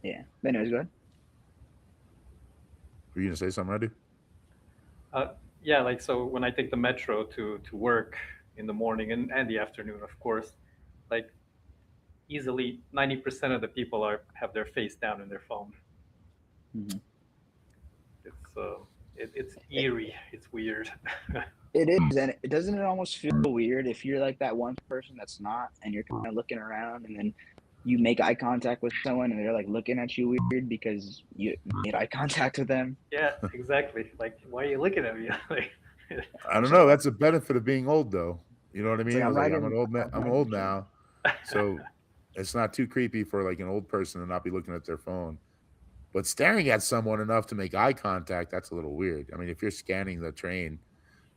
Speaker 2: yeah. But anyways, go ahead.
Speaker 1: Were you gonna say something, Radu?
Speaker 3: Yeah, like so when I take the metro to work in the morning and the afternoon, of course, like easily 90% of the people have their face down in their phone.
Speaker 2: Mm-hmm.
Speaker 3: It's eerie. It's weird.
Speaker 2: It is, and doesn't it almost feel weird if you're like that one person that's not, and you're kind of looking around, and then you make eye contact with someone, and they're like looking at you weird because you made eye contact with them.
Speaker 3: Yeah, exactly. Like, why are you looking at me? Like,
Speaker 1: I don't know. That's a benefit of being old, though. You know what I mean?
Speaker 2: Like,
Speaker 1: I'm an old man. I'm old now, so it's not too creepy for like an old person to not be looking at their phone. But staring at someone enough to make eye contact, that's a little weird. I mean, if you're scanning the train,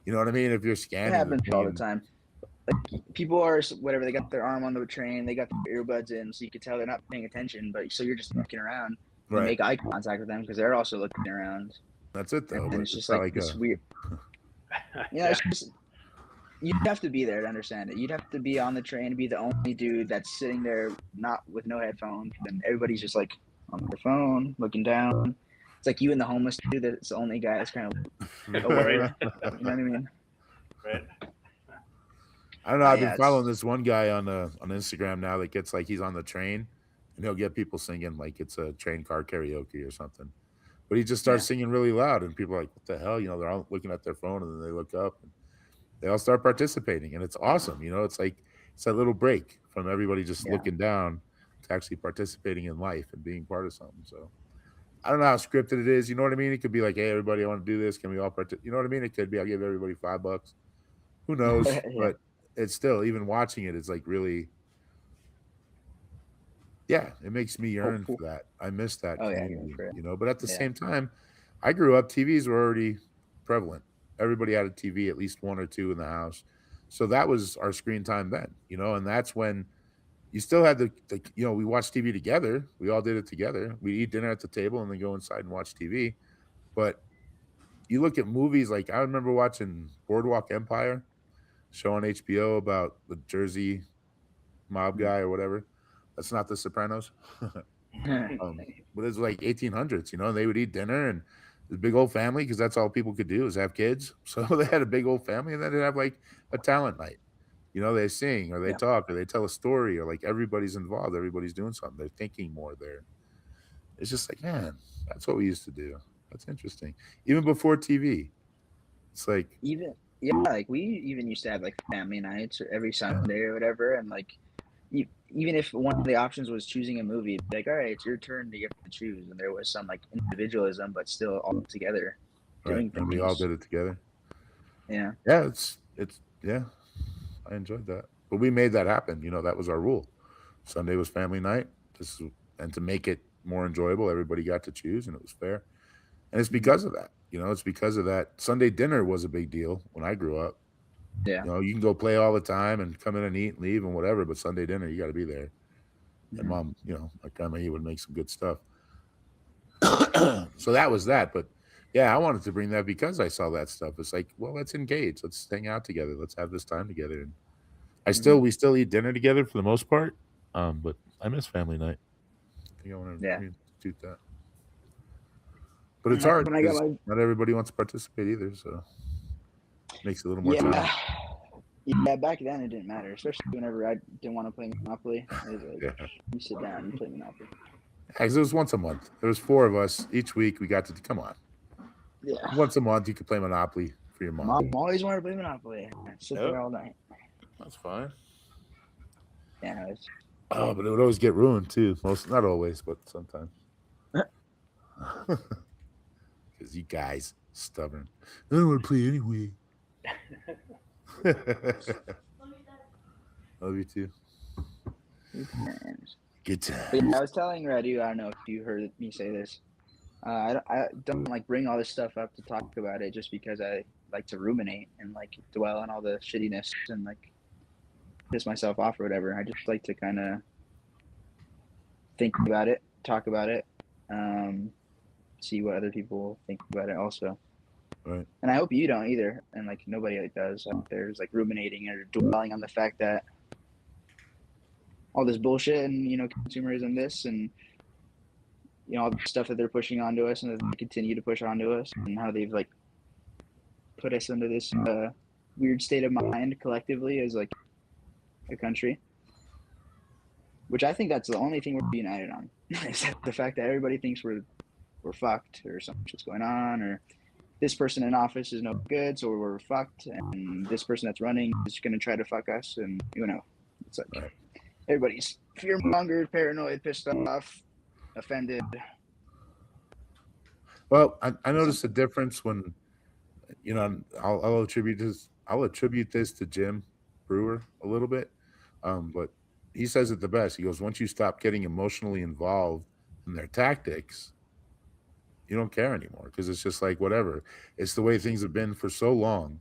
Speaker 1: you know what I mean? If you're scanning,
Speaker 2: it happens all the time. Like people are whatever, they got their arm on the train, they got their earbuds in, so you can tell they're not paying attention. But so you're just looking around, right? Make eye contact with them because they're also looking around.
Speaker 1: That's it, though.
Speaker 2: And it's just like this weird. It's just, you'd have to be there to understand it. You'd have to be on the train, be the only dude that's sitting there not with no headphones, and everybody's just like on their phone, looking down. It's like you and the homeless dude that's the only guy that's kind of aware. You know what I mean?
Speaker 3: Right.
Speaker 1: I don't know. I've been following this one guy on Instagram now that gets like he's on the train and he'll get people singing like it's a train car karaoke or something. But he just starts
Speaker 2: Yeah.
Speaker 1: singing really loud, and people are like, "What the hell?" They're all looking at their phone, and then they look up, and they all start participating, and it's awesome. It's like it's that little break from everybody just
Speaker 2: Yeah.
Speaker 1: looking down to actually participating in life and being part of something. So I don't know how scripted it is. You know what I mean? It could be like, "Hey, everybody, I want to do this. Can we all participate?" You know what I mean? It could be, "I'll give everybody $5." Who knows?
Speaker 2: Yeah.
Speaker 1: But it's still, even watching it, it's like really, yeah, it makes me yearn
Speaker 2: Hopeful.
Speaker 1: for that. I miss that
Speaker 2: Oh yeah, yeah,
Speaker 1: community,
Speaker 2: for real.
Speaker 1: But at the
Speaker 2: Yeah.
Speaker 1: same time, I grew up, TVs were already prevalent. Everybody had a TV, at least one or two in the house. So that was our screen time then, and that's when you still had we watched TV together. We all did it together. We eat dinner at the table and then go inside and watch TV. But you look at movies like I remember watching Boardwalk Empire, show on HBO about the Jersey mob
Speaker 2: Mhm.
Speaker 1: guy or whatever. That's not The Sopranos. But it's like 1800s, and they would eat dinner and the big old family because that's all people could do is have kids. So they had a big old family, and then they'd have like a talent night. They sing or they
Speaker 2: Yeah.
Speaker 1: talk or they tell a story or like everybody's involved, everybody's doing something. They're thinking more there. It's just like, man, that's what we used to do. That's interesting. Even before TV, it's like,
Speaker 2: Even yeah, like we even used to have like family nights or every Sunday or whatever, and like even if one of the options was choosing a movie, like all right, it's your turn to get to choose, and there was some like individualism, but still all together
Speaker 1: right,
Speaker 2: doing
Speaker 1: and we all
Speaker 2: things.
Speaker 1: did it together.
Speaker 2: Yeah.
Speaker 1: Yeah, it's yeah, I enjoyed that. But we made that happen. That was our rule. Sunday was family night. And to make it more enjoyable, everybody got to choose, and it was fair. And it's
Speaker 2: Mhm.
Speaker 1: because of that. It's because of that. Sunday dinner was a big deal when I grew up.
Speaker 2: Yeah.
Speaker 1: You can go play all the time and come in and eat and leave and whatever, but Sunday dinner, you got to be there. And
Speaker 2: Mhm.
Speaker 1: mom, my grandma, he would make some good stuff. So that was that. But yeah, I wanted to bring that because I saw that stuff. It's like, well, let's engage. Let's hang out together. Let's have this time together. And
Speaker 2: Mhm.
Speaker 1: we still eat dinner together for the most part. But I miss family night. I think I want to
Speaker 2: Yeah.
Speaker 1: reinstitute that. But it's
Speaker 2: Like
Speaker 1: hard
Speaker 2: when I got
Speaker 1: because
Speaker 2: my
Speaker 1: not everybody wants to participate either. So it makes it a little more
Speaker 2: yeah.
Speaker 1: challenging.
Speaker 2: Yeah, back then it didn't matter, especially whenever I didn't want to play Monopoly. It was like,
Speaker 1: Yeah.
Speaker 2: you sit down, you play Monopoly.
Speaker 1: Because it was once a month. There was four of us each week. We got to come on.
Speaker 2: Yeah.
Speaker 1: Once a month, you could play Monopoly for your mom.
Speaker 2: Mom always wanted to play Monopoly. I'd sit
Speaker 1: Yep,
Speaker 2: there all night.
Speaker 1: that's fine.
Speaker 2: Yeah, it's
Speaker 1: Oh, but it would always get ruined too. Not always, but sometimes. Because you guys stubborn. I don't want to play anyway. Love you too.
Speaker 2: good times.
Speaker 1: Good
Speaker 2: But yeah,
Speaker 1: times.
Speaker 2: I was telling Radu, I don't know if you heard me say this. I don't like bring all this stuff up to talk about it just because I like to ruminate and like dwell on all the shittiness and like piss myself off or whatever. I just like to kind of think about it, talk about it, um, see what other people think about it also.
Speaker 1: Right.
Speaker 2: And I hope you don't either. And like nobody like does out there is like ruminating or dwelling on the fact that all this bullshit and consumerism this and all the stuff that they're pushing onto us and that they continue to push onto us and how they've like put us under this weird state of mind collectively as like a country, which I think that's the only thing we're united on is the fact that everybody thinks we're fucked or something's going on or this person in office is no good, so we're fucked, and this person that's running is going to try to fuck us, and it's like
Speaker 1: Right.
Speaker 2: everybody's fear mongered, paranoid, pissed off, offended.
Speaker 1: Well, I noticed a difference when I'll attribute this. I'll attribute this to Jim Brewer a little bit, but he says it the best. He goes, once you stop getting emotionally involved in their tactics, you don't care anymore because it's just like whatever. It's the way things have been for so long.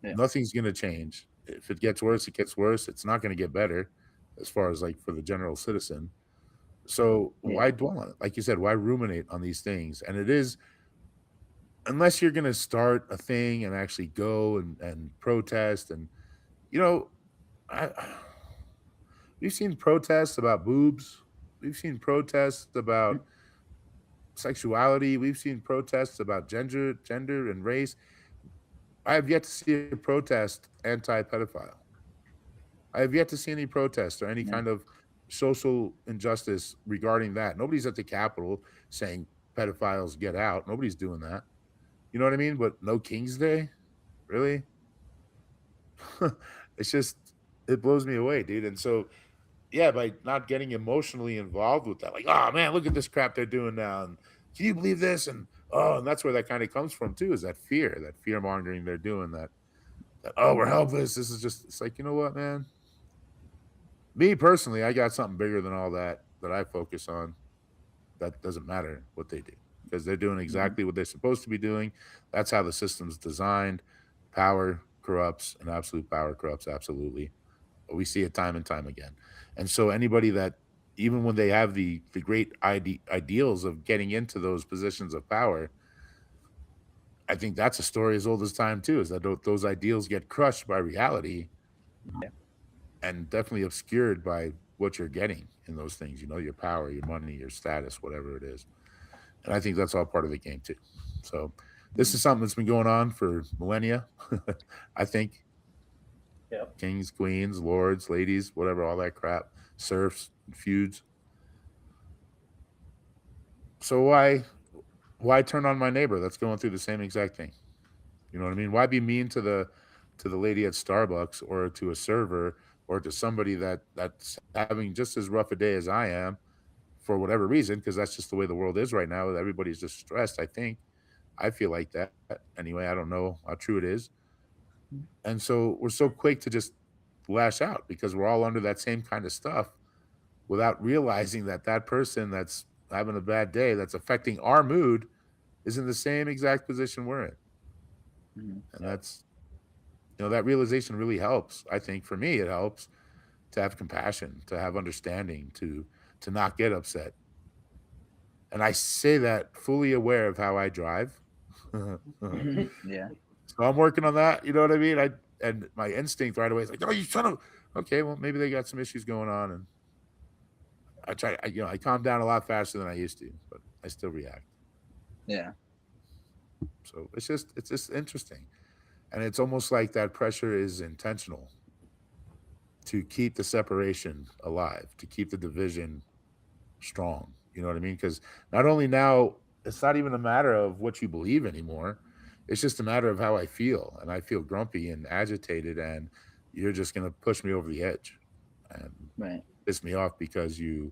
Speaker 2: Yeah.
Speaker 1: Nothing's going to change. If it gets worse, it gets worse. It's not going to get better as far as like for the general citizen. So
Speaker 2: Yeah.
Speaker 1: why dwell on it? Like you said, why ruminate on these things? And it is, unless you're going to start a thing and actually go and protest and you know I, we've seen protests about boobs, we've seen protests about sexuality, we've seen protests about gender and race. I have yet to see a protest anti-pedophile. I have yet to see any protest or any
Speaker 2: Yeah.
Speaker 1: kind of social injustice regarding that. Nobody's at the Capitol saying pedophiles get out. Nobody's doing that. You know what I mean? But no King's Day, really? It's just it blows me away, dude. And so yeah, by not getting emotionally involved with that, like, oh man, look at this crap they're doing now, and can you believe this? And oh, and that's where that kind of comes from too, is that fear mongering they're doing. That oh, we're helpless. This is just it's like you know what, man. Me personally, I got something bigger than all that I focus on. That doesn't matter what they do because they're doing
Speaker 2: Mhm.
Speaker 1: exactly what they're supposed to be doing. That's how the system's designed. Power corrupts, and absolute power corrupts absolutely. We see it time and time again. And so anybody that even when they have the great ideals of getting into those positions of power, I think that's a story as old as time too. Is that those ideals get crushed by reality
Speaker 2: Yeah.
Speaker 1: and definitely obscured by what you're getting in those things. You know, your power, your money, your status, whatever it is. And I think that's all part of the game too. So this
Speaker 2: Mhm.
Speaker 1: is something that's been going on for millennia. I think
Speaker 3: Yeah.
Speaker 1: kings, queens, lords, ladies, whatever, all that crap, serfs, feuds. So why turn on my neighbor that's going through the same exact thing? You know what I mean? Why be mean to the lady at Starbucks or to a server or to somebody that's having just as rough a day as I am for whatever reason? Because that's just the way the world is right now. Everybody's just stressed. I think I feel like that anyway. I don't know how true it is, and so we're so quick to just lash out because we're all under that same kind of stuff without realizing that that person that's having a bad day that's affecting our mood is in the same exact position we're in.
Speaker 2: Mhm.
Speaker 1: And
Speaker 3: Yeah.
Speaker 1: that's, that realization really helps. I think for me, it helps to have compassion, to have understanding, to not get upset. And I say that fully aware of how I drive. So
Speaker 2: Yeah.
Speaker 1: I'm working on that. You know what I mean? And my instinct right away is like, oh, you son of. Okay, well, maybe they got some issues going on, and I calm down a lot faster than I used to, but I still react.
Speaker 2: Yeah.
Speaker 1: So it's just interesting, and it's almost like that pressure is intentional to keep the separation alive, to keep the division strong. You know what I mean? Because not only now, it's not even a matter of what you believe anymore. It's just a matter of how I feel, and I feel grumpy and agitated, and you're just gonna push me over the edge and
Speaker 2: Right.
Speaker 1: piss me off because you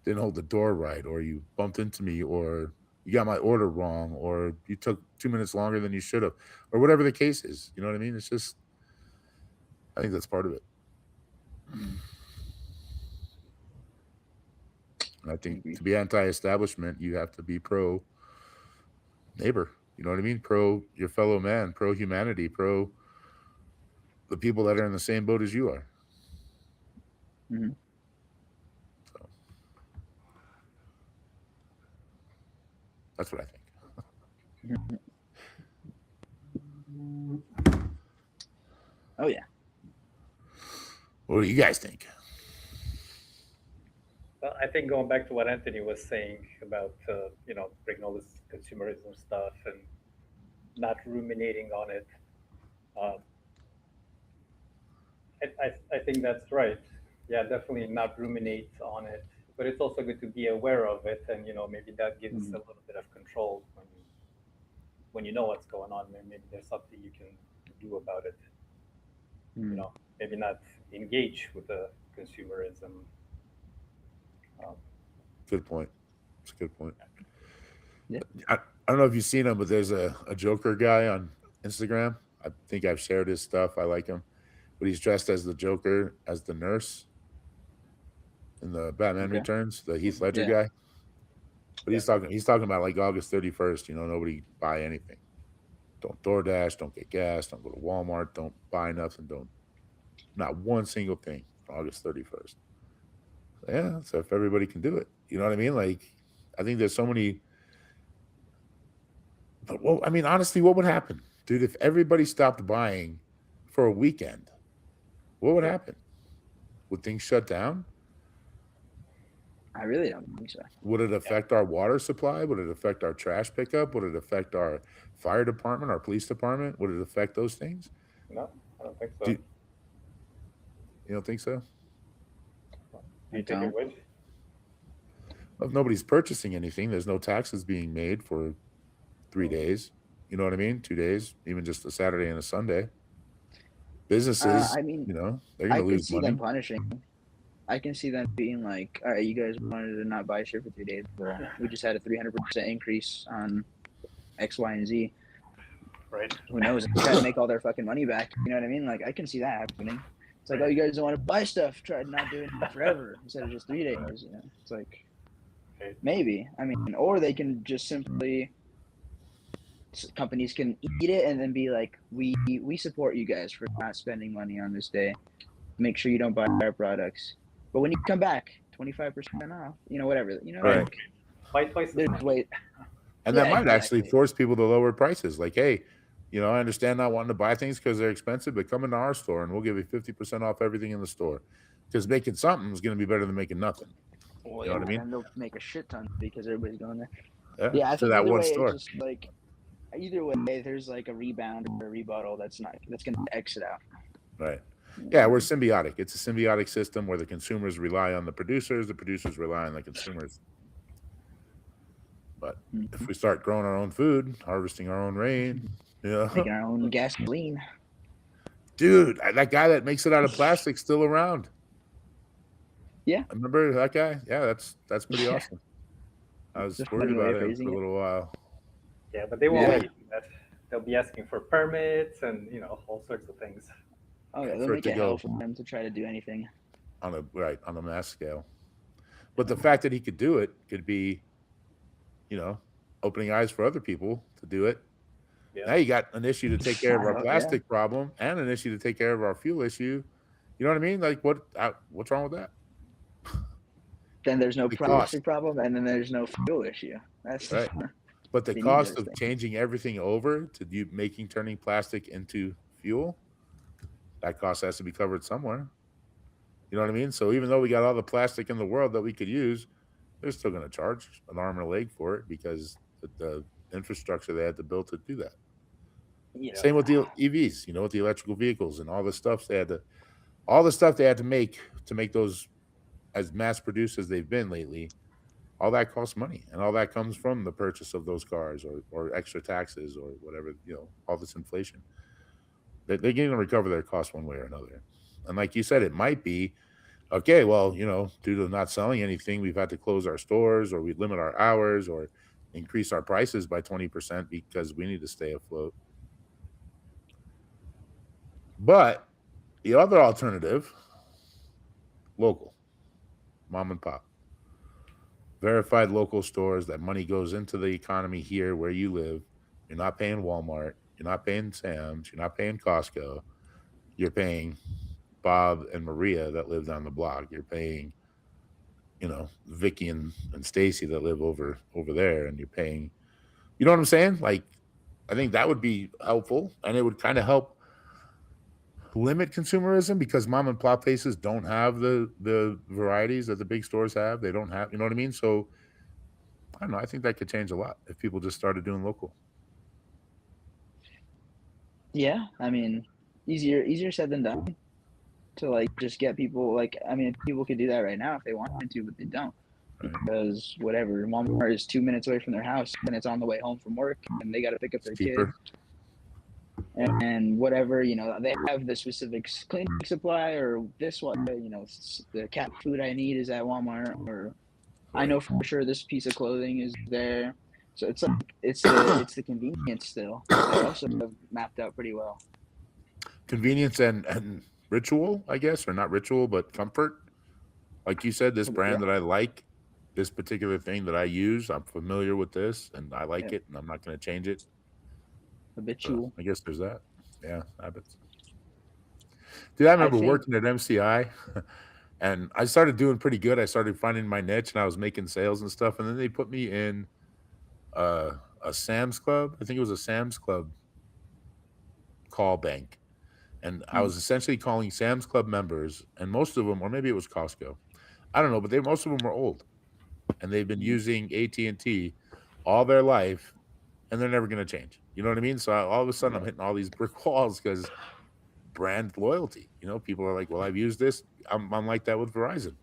Speaker 1: didn't hold the door right, or you bumped into me, or you got my order wrong, or you took 2 minutes longer than you should have, or whatever the case is. You know what I mean? It's just, I think that's part of it.
Speaker 2: Mhm.
Speaker 1: And I
Speaker 2: I
Speaker 1: think
Speaker 2: agree.
Speaker 1: to be anti-establishment, you have to be pro neighbor. You know what I mean? Pro your fellow man, pro humanity, pro the people that are in the same boat as you are.
Speaker 2: Mhm.
Speaker 1: So that's what I think.
Speaker 2: Mhm. Oh yeah.
Speaker 1: What do you guys think?
Speaker 3: Well, I think going back to what Anthony was saying about bringing all this consumerism stuff and not ruminating on it, uh, I think that's right. Yeah, definitely not ruminate on it, but it's also good to be aware of it, and maybe that gives a
Speaker 2: Mhm.
Speaker 3: little bit of control when you know what's going on. Maybe there's something you can do about it. You
Speaker 2: Mhm.
Speaker 3: know, maybe not engage with the consumerism. Um,
Speaker 1: Good point. It's a good point.
Speaker 2: Yeah.
Speaker 1: I don't know if you've seen him, but there's a Joker guy on Instagram. I think I've shared his stuff. I like him, but he's dressed as the Joker, as the nurse in the Batman
Speaker 2: Okay.
Speaker 1: Returns, the Heath Ledger
Speaker 2: Yeah.
Speaker 1: guy. But
Speaker 3: yeah,
Speaker 1: he's talking about like August 31st. Nobody buy anything. Don't DoorDash. Don't get gas. Don't go to Walmart. Don't buy nothing. Don't not one single thing on August 31st. Yeah, so if everybody can do it, you know what I mean? Like, I think there's so many. But well, I mean, honestly, what would happen, dude, if everybody stopped buying for a weekend? What would
Speaker 3: yeah.
Speaker 1: happen? Would things shut down?
Speaker 2: I really don't think so.
Speaker 1: Would it
Speaker 3: Yeah.
Speaker 1: affect our water supply? Would it affect our trash pickup? Would it affect our fire department, our police department? Would it affect those things?
Speaker 3: No, I don't think
Speaker 1: Do
Speaker 3: so.
Speaker 1: you don't think so?
Speaker 3: Do you think it would?
Speaker 1: If nobody's purchasing anything, there's no taxes being made for 3 days. You know what I mean? 2 days, even just a Saturday and a Sunday. Businesses,
Speaker 2: I mean,
Speaker 1: they're going
Speaker 2: I
Speaker 1: to
Speaker 2: could
Speaker 1: lose
Speaker 2: see
Speaker 1: money.
Speaker 2: them punishing. I can see them being like, all right, you guys wanted to not buy shit for 3 days, but we just had a 300% increase on X, Y, and Z.
Speaker 3: Right.
Speaker 2: Who knows? Try to make all their fucking money back. You know what I mean? Like, I can see that happening. It's like, oh, you guys don't want to buy stuff. Try not doing it forever instead of just 3 days. It's like, maybe. I mean, or they can just simply, companies can eat it and then be like, we support you guys for not spending money on this day. Make sure you don't buy our products. But when you come back, 25% off, whatever,
Speaker 1: Right.
Speaker 2: like,
Speaker 3: Buy twice as much.
Speaker 2: wait.
Speaker 1: And
Speaker 2: Yeah,
Speaker 1: that might actually
Speaker 2: exactly.
Speaker 1: force people to lower prices. Like, hey, I understand not wanting to buy things because they're expensive, but come into our store and we'll give you 50% off everything in the store. Because making something is going to be better than making nothing.
Speaker 2: Well,
Speaker 1: You know what I mean?
Speaker 2: And they'll make a shit ton because everybody's going there.
Speaker 1: Yeah,
Speaker 2: I
Speaker 1: to
Speaker 2: think
Speaker 1: that
Speaker 2: either
Speaker 1: one
Speaker 2: way,
Speaker 1: store.
Speaker 2: it's just like, either way, there's like a rebound or a rebuttal that's going to exit out.
Speaker 1: Right. Yeah, we're symbiotic. It's a symbiotic system where the consumers rely on the producers rely on the consumers. But if we start growing our own food, harvesting our own rain,
Speaker 2: making our own gasoline.
Speaker 1: Dude, that guy that makes it out of plastic still around.
Speaker 2: Yeah.
Speaker 1: I remember that guy. Yeah, that's pretty awesome. I was
Speaker 2: Just
Speaker 1: worried
Speaker 2: funny way
Speaker 1: about
Speaker 2: of
Speaker 1: him
Speaker 2: phrasing
Speaker 1: for a
Speaker 2: it.
Speaker 1: little while.
Speaker 3: Yeah, but they won't
Speaker 2: Yeah.
Speaker 3: be doing that. They'll be asking for permits and all sorts of things.
Speaker 2: Oh, yeah, they'll
Speaker 1: For it
Speaker 2: make
Speaker 1: to
Speaker 2: it hell
Speaker 1: go
Speaker 2: for them to try to do anything.
Speaker 1: on a mass scale. But the fact that he could do it could be, opening eyes for other people to do it.
Speaker 3: Yeah.
Speaker 1: Now you got an issue to take care of our
Speaker 2: Yeah.
Speaker 1: plastic problem and an issue to take care of our fuel issue. You know what I mean? Like what's wrong with that?
Speaker 2: Then there's no
Speaker 1: The
Speaker 2: plastic problem, and then there's no fuel issue. That's
Speaker 1: right. But the
Speaker 2: They need
Speaker 1: cost
Speaker 2: those
Speaker 1: of
Speaker 2: things.
Speaker 1: changing everything over to turning plastic into fuel, that cost has to be covered somewhere. You know what I mean? So even though we got all the plastic in the world that we could use, they're still going to charge an arm and a leg for it because the infrastructure they had to build to do that.
Speaker 2: Yeah.
Speaker 1: Same with the EVs, with the electrical vehicles and all the stuff they had to make those as mass produced as they've been lately. All that costs money, and all that comes from the purchase of those cars or extra taxes or whatever, all this inflation. They're going to recover their costs one way or another. And like you said, it might be, okay, well, due to not selling anything, we've had to close our stores or we limit our hours or increase our prices by 20% because we need to stay afloat. But the other alternative, local, mom and pop, verified local stores, that money goes into the economy here where you live. You're not paying Walmart. You're not paying Sam's. You're not paying Costco. You're paying Bob and Maria that live down the block. You're paying, Vicky and Stacy that live over there, and you're paying, you know what I'm saying? Like, I think that would be helpful, and it would kind of help limit consumerism because mom and pop places don't have the varieties that the big stores have. They don't have, you know what I mean? So I don't know. I think that could change a lot if people just started doing local.
Speaker 2: Yeah, I mean, easier said than done to like just get people people could do that right now if they wanted to, but they don't.
Speaker 1: Right.
Speaker 2: Because whatever, Walmart is 2 minutes away from their house and it's on the way home from work and they got to pick up their kids. And whatever, they have the specific cleaning supply or this one, the cat food I need is at Walmart, or I know for sure this piece of clothing is there. So it's like it's the convenience still. They also have mapped out pretty well.
Speaker 1: Convenience and ritual, I guess, or not ritual, but comfort. Like you said, this brand that I like, this particular thing that I use, I'm familiar with this and I like it and I'm not going to change it.
Speaker 2: Habitual.
Speaker 1: So I guess there's that. Yeah, habits. Dude, I remember working at MCI and I started doing pretty good. I started finding my niche and I was making sales and stuff. And then they put me in a Sam's Club. I think it was a Sam's Club call bank. And I was essentially calling Sam's Club members, and most of them, or maybe it was Costco, I don't know, but most of them were old, and they've been using AT&T all their life, and they're never going to change. You know what I mean? So all of a sudden, I'm hitting all these brick walls because brand loyalty. People are like, "Well, I've used this. I'm like that with Verizon."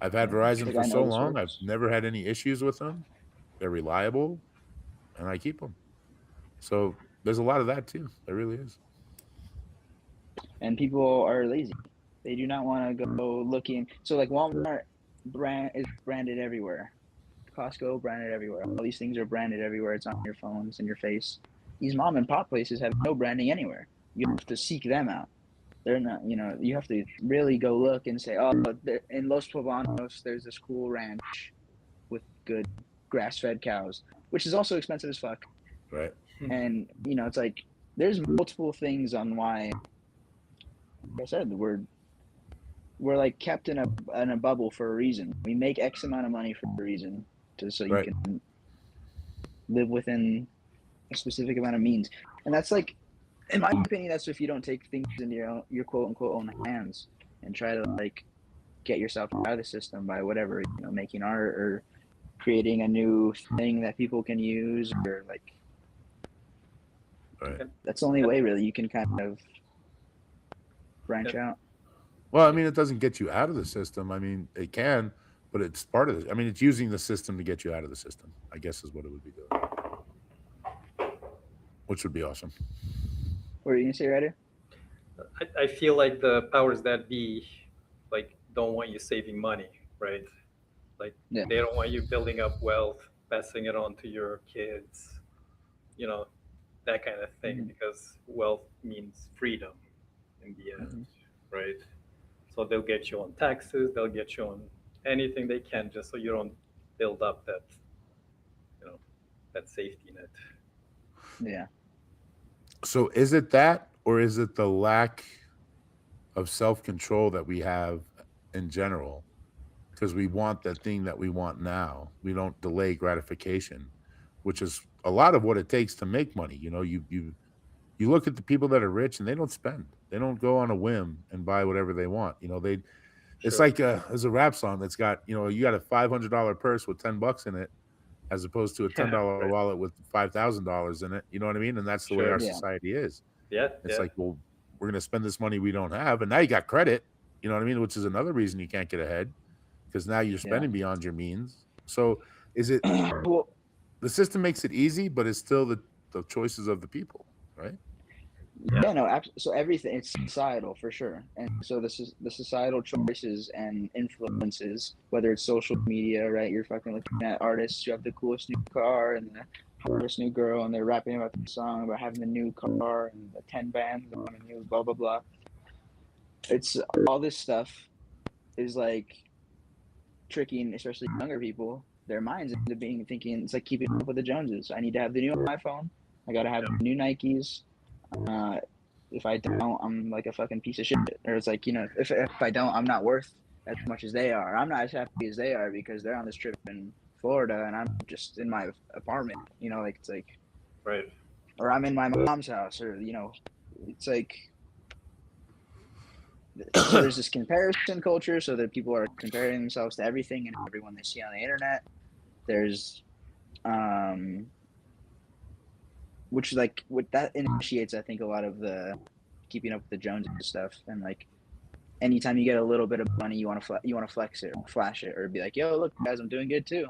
Speaker 1: I've had
Speaker 2: Yeah,
Speaker 1: Verizon
Speaker 2: like
Speaker 1: for
Speaker 2: I
Speaker 1: so
Speaker 2: know this
Speaker 1: long. I've
Speaker 2: works.
Speaker 1: never had any issues with them. They're reliable, and I keep them. So there's a lot of that too. There really is.
Speaker 2: And people are lazy. They do not want to go looking. So like Walmart brand is branded everywhere. Costco branded everywhere. All these things are branded everywhere. It's on your phone. It's in your face. These mom and pop places have no branding anywhere. You have to seek them out. They're not. You know, you have to really go look and say, oh, in Los Poblanos, there's this cool ranch with good grass-fed cows, which is also expensive as fuck.
Speaker 1: Right.
Speaker 2: And you know, it's like there's multiple things on why. Like I said, we're like kept in a bubble for a reason. We make X amount of money for a reason, so you
Speaker 1: Right.
Speaker 2: can live within a specific amount of means. And that's like, in my opinion, that's if you don't take things into your quote unquote own hands and try to like get yourself out of the system by whatever, you know, making art or creating a new thing that people can use, or like
Speaker 1: Right.
Speaker 2: that's the only way really you can kind of branch out.
Speaker 1: Well, I mean, it doesn't get you out of the system. I mean, it can, but it's part of it. I mean, it's using the system to get you out of the system, I guess is what it would be doing, which would be awesome.
Speaker 2: What are you gonna say, Ryder?
Speaker 3: I feel like the powers that be, like, don't want you saving money, right? Like,
Speaker 2: Yeah.
Speaker 3: they don't want you building up wealth, passing it on to your kids, you know, that kind of thing,
Speaker 2: Mhm.
Speaker 3: because wealth means freedom in the end, right? So they'll get you on taxes, they'll get you on anything they can, just so you don't build up that, you know, that safety net.
Speaker 2: Yeah.
Speaker 1: So is it that, or is it the lack of self-control that we have in general? Because we want that thing that we want now. We don't delay gratification, which is a lot of what it takes to make money. You know, you look at the people that are rich and they don't spend. They don't go on a whim and buy whatever they want. You know, it's
Speaker 3: Sure.
Speaker 1: like there's a rap song that's got, you know, you got a $500 purse with $10 in it, as opposed to a $10
Speaker 3: Right.
Speaker 1: wallet with $5,000 in it. You know what I mean? And that's the way
Speaker 3: Sure.
Speaker 1: our
Speaker 2: Yeah.
Speaker 1: society is.
Speaker 3: Yeah,
Speaker 1: It's
Speaker 3: yeah,
Speaker 1: like, well, we're going to spend this money we don't have, and now you got credit. You know what I mean? Which is another reason you can't get ahead, because now you're
Speaker 2: Yeah.
Speaker 1: spending beyond your means. So is it
Speaker 2: Well,
Speaker 1: the system makes it easy, but it's still the choices of the people, right?
Speaker 2: yeah, no, so everything, it's societal for sure. And so this is the societal choices and influences, whether it's social media, right? You're fucking looking at artists who have the coolest new car and the hottest new girl, and they're rapping about the song about having the new car and the 10 bands on a new blah blah blah. It's all this stuff is like tricking, especially younger people, their minds into thinking it's like keeping up with the Joneses. I need to have the new iPhone. I gotta have the new Nikes. If I don't, I'm like a fucking piece of shit. Or it's like, you know, if I don't, I'm not worth as much as they are. I'm not as happy as they are because they're on this trip in Florida and I'm just in my apartment. You know, like it's like,
Speaker 3: right.
Speaker 2: or I'm in my mom's house, or you know, it's like. So there's this comparison culture, so that people are comparing themselves to everything and everyone they see on the internet. There's which like what that initiates, I think, a lot of the keeping up with the Joneses stuff. And like anytime you get a little bit of money, you want to flex it, or flash it, or be like, yo, look guys, I'm doing good too,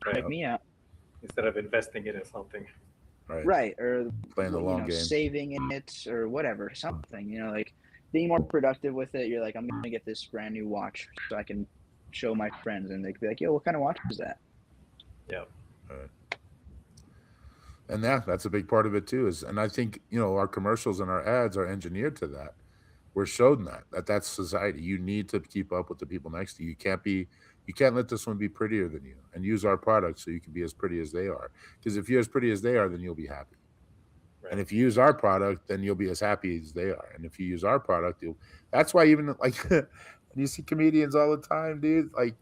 Speaker 3: Right.
Speaker 2: check me out.
Speaker 3: Instead of investing it in something.
Speaker 2: Right, or
Speaker 1: Playing the long game.
Speaker 2: saving in it or whatever, something, you know, like being more productive with it. You're like, I'm gonna get this brand new watch so I can show my friends, and they could be like, yo, what kind of watch is that?
Speaker 3: Yeah.
Speaker 1: And yeah, that's a big part of it too. And I think, you know, our commercials and our ads are engineered to that. We're shown that's society. You need to keep up with the people next to you. You can't let this one be prettier than you, and use our product so you can be as pretty as they are. Because if you're as pretty as they are, then you'll be happy.
Speaker 3: Right.
Speaker 1: And if you use our product, then you'll be as happy as they are. And if you use our product, that's why even like when you see comedians all the time, dude, like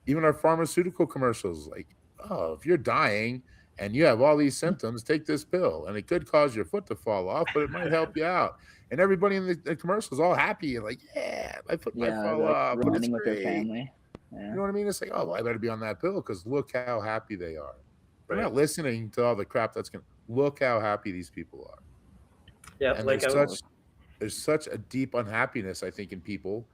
Speaker 1: even our pharmaceutical commercials, like, oh, if you're dying and you have all these symptoms, take this pill. And it could cause your foot to fall off, but it might help you out. And everybody in the commercial is all happy and like, yeah, my foot might fall
Speaker 2: like
Speaker 1: off, but it's
Speaker 2: running with their
Speaker 1: great.
Speaker 2: family.
Speaker 1: You know what I mean? It's like, oh, well, I better be on that pill because look how happy they are. They're
Speaker 3: Right.
Speaker 1: not listening to all the crap that's going to look how happy these people are.
Speaker 3: Yeah,
Speaker 1: And
Speaker 3: like
Speaker 1: there's such a deep unhappiness, I think, in people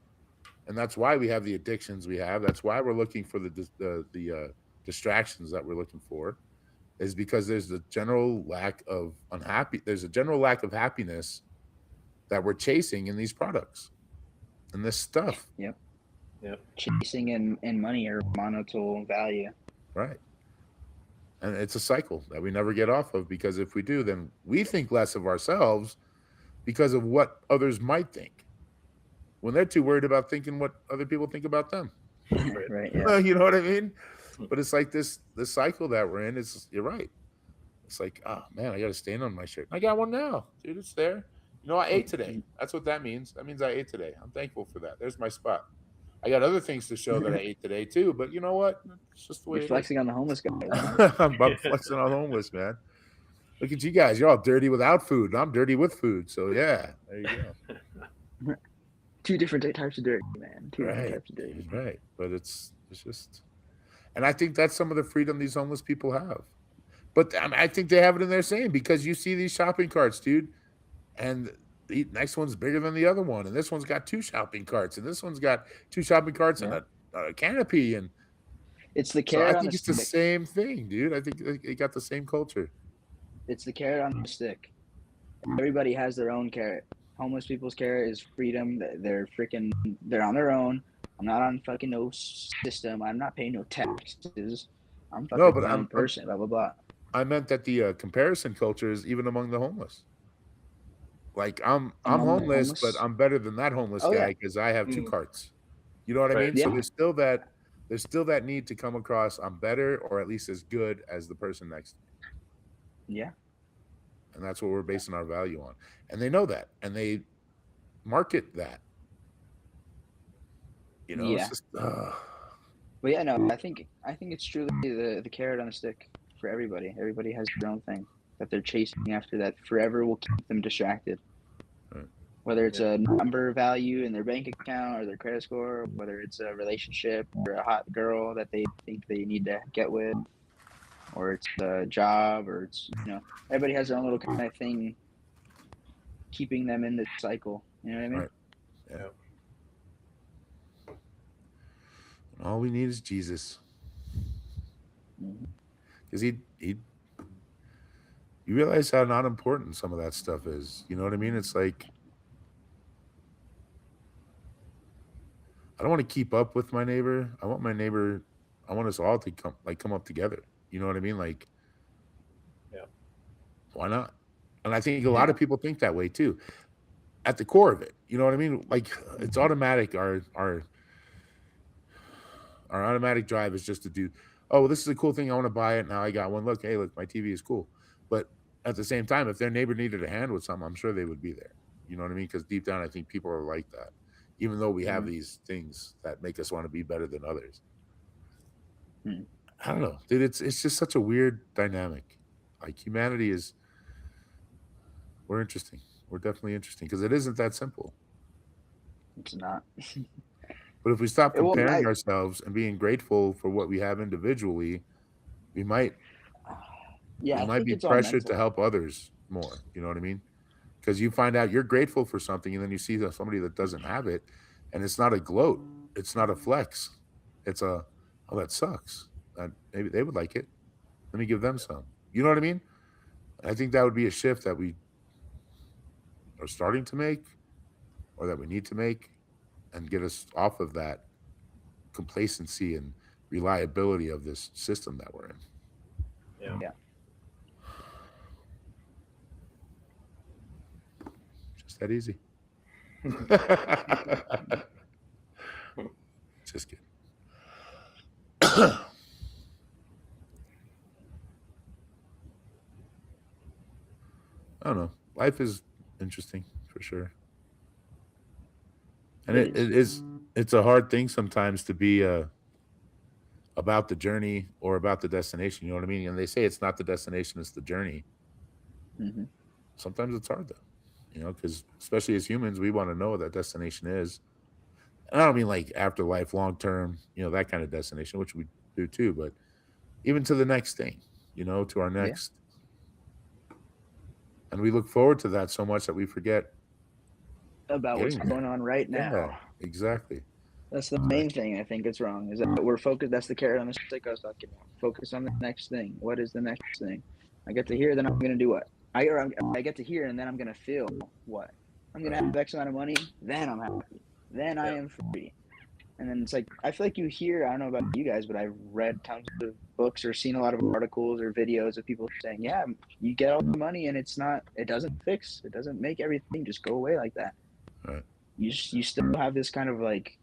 Speaker 1: and that's why we have the addictions we have. That's why we're looking for the distractions that we're looking for, is because there's a general lack of there's a general lack of happiness that we're chasing in these products and this stuff.
Speaker 2: Yep.
Speaker 3: Yep.
Speaker 2: Chasing and money or monetary value.
Speaker 1: Right. And it's a cycle that we never get off of, because if we do, then we think less of ourselves because of what others might think, when they're too worried about thinking what other people think about them.
Speaker 2: Right. Yeah.
Speaker 1: You know what I mean? But it's like this cycle that we're in. You're right. It's like, oh man, I got to stain on my shirt. I got one now, dude. It's there. You know, I ate today. That's what that means. That means I ate today. I'm thankful for that. There's my spot. I got other things to show that I ate today too. But you know what? It's just the way
Speaker 2: You're flexing on the homeless guy.
Speaker 1: I'm flexing on homeless, man. Look at you guys. You're all dirty without food. I'm dirty with food. So yeah, there you go.
Speaker 2: Two different types of dirt, man. Two different types of dirt.
Speaker 1: Right. But it's just, and I think that's some of the freedom these homeless people have. But I think they have it in their saying, because you see these shopping carts, dude, and the next one's bigger than the other one, and this one's got 2 shopping carts, and this one's got 2 shopping carts and a canopy, and
Speaker 2: it's the carrot.
Speaker 1: So I think it's the same thing, dude. I think they got the same culture.
Speaker 2: It's the carrot on the stick. Everybody has their own carrot. Homeless people's carrot is freedom. They're on their own. I'm not on fucking no system. I'm not paying no taxes. I'm fucking my own person. Blah blah blah.
Speaker 1: I meant that the comparison culture is even among the homeless. Like I'm homeless, but I'm better than that homeless guy because I have 2 carts. You know what I mean? Yeah. So there's still that need to come across I'm better, or at least as good as the person next to me.
Speaker 2: Yeah.
Speaker 1: And that's what we're basing our value on. And they know that, and they market that. You know, it's just
Speaker 2: But yeah, no, I think it's truly the carrot on the stick for everybody. Everybody has their own thing that they're chasing after that forever will keep them distracted. Right. Whether it's a number value in their bank account or their credit score, or whether it's a relationship or a hot girl that they think they need to get with, or it's a job, or it's, you know, everybody has their own little kind of thing keeping them in the cycle. You know what I mean?
Speaker 1: Right. Yeah. All we need is Jesus. Because you realize how not important some of that stuff is. You know what I mean? It's like, I don't want to keep up with my neighbor. I want us all to come up together. You know what I mean? Like, why not? And I think a lot of people think that way too, at the core of it. You know what I mean? Like, it's automatic. Our automatic drive is just to do, oh, well, this is a cool thing. I want to buy it. Now I got one. Look, hey, look, my TV is cool. But at the same time, if their neighbor needed a hand with something, I'm sure they would be there. You know what I mean? Because deep down, I think people are like that, even though we have these things that make us want to be better than others. I don't know, dude. It's just such a weird dynamic. Like, humanity we're interesting. We're definitely interesting, because it isn't that simple.
Speaker 2: It's not.
Speaker 1: But if we stop comparing ourselves and being grateful for what we have individually, we might be pressured to help others more. You know what I mean? Because you find out you're grateful for something, and then you see somebody that doesn't have it, and it's not a gloat. It's not a flex. It's oh, that sucks. Maybe they would like it. Let me give them some. You know what I mean? I think that would be a shift that we are starting to make, or that we need to make, and get us off of that complacency and reliability of this system that we're in.
Speaker 2: Yeah.
Speaker 1: Just that easy. Just kidding. I don't know. Life is interesting for sure. And it's a hard thing sometimes to be about the journey or about the destination. You know what I mean? And they say it's not the destination, it's the journey. Sometimes it's hard though, you know, because especially as humans, we want to know what that destination is. And I don't mean like afterlife, long term, you know, that kind of destination, which we do too, but even to the next thing, you know, to our next. And we look forward to that so much that we forget
Speaker 2: about what's going on right now.
Speaker 1: Yeah, exactly.
Speaker 2: That's the main thing I think it's wrong, is that we're focused. That's the carrot on the stick I was talking about. Focus on the next thing. What is the next thing? I get to here, then I'm going to do what? I get to here, and then I'm going to feel what? I'm going to have X amount of money, then I'm happy. Then I am free. And then it's like, I feel like you hear, I don't know about you guys, but I've read tons of books or seen a lot of articles or videos of people saying, yeah, you get all the money and it doesn't make everything just go away like that.
Speaker 1: Right.
Speaker 2: You still have this kind of like,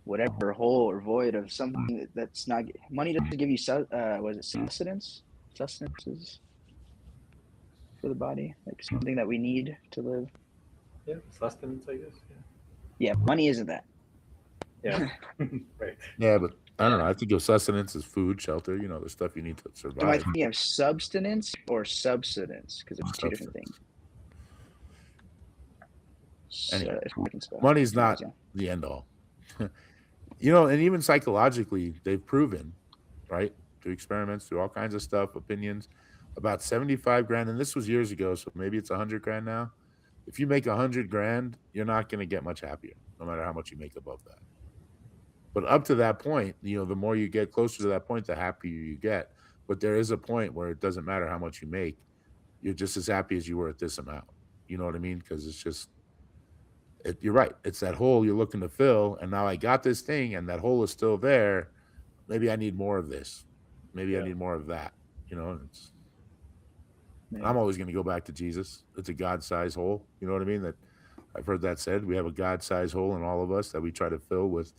Speaker 2: whatever hole or void of something that's not, money doesn't give you, sustenance? Sustenances for the body, like something that we need to live.
Speaker 3: Yeah, sustenance, I guess.
Speaker 2: Yeah, money isn't that.
Speaker 3: Yeah. Right.
Speaker 1: Yeah, but I don't know. I think of sustenance as food, shelter, the stuff you need to
Speaker 2: Am I
Speaker 1: survive.
Speaker 2: thinking of substance or subsistence? Because it's two different things.
Speaker 1: Anyway,
Speaker 2: if I can spell.
Speaker 1: Money's not
Speaker 2: Yeah.
Speaker 1: the end all. And even psychologically, they've proven, right, through experiments, through all kinds of stuff, opinions, about 75 grand. And this was years ago, so maybe it's 100 grand now. If you make 100 grand, you're not going to get much happier, no matter how much you make above that. But up to that point, the more you get closer to that point, the happier you get. But there is a point where it doesn't matter how much you make. You're just as happy as you were at this amount. You know what I mean? Because it's just, you're right. It's that hole you're looking to fill. And now I got this thing and that hole is still there. Maybe I need more of this. Maybe I need more of that. I'm always going to go back to Jesus. It's a God-sized hole. You know what I mean? That I've heard that said. We have a God-sized hole in all of us that we try to fill with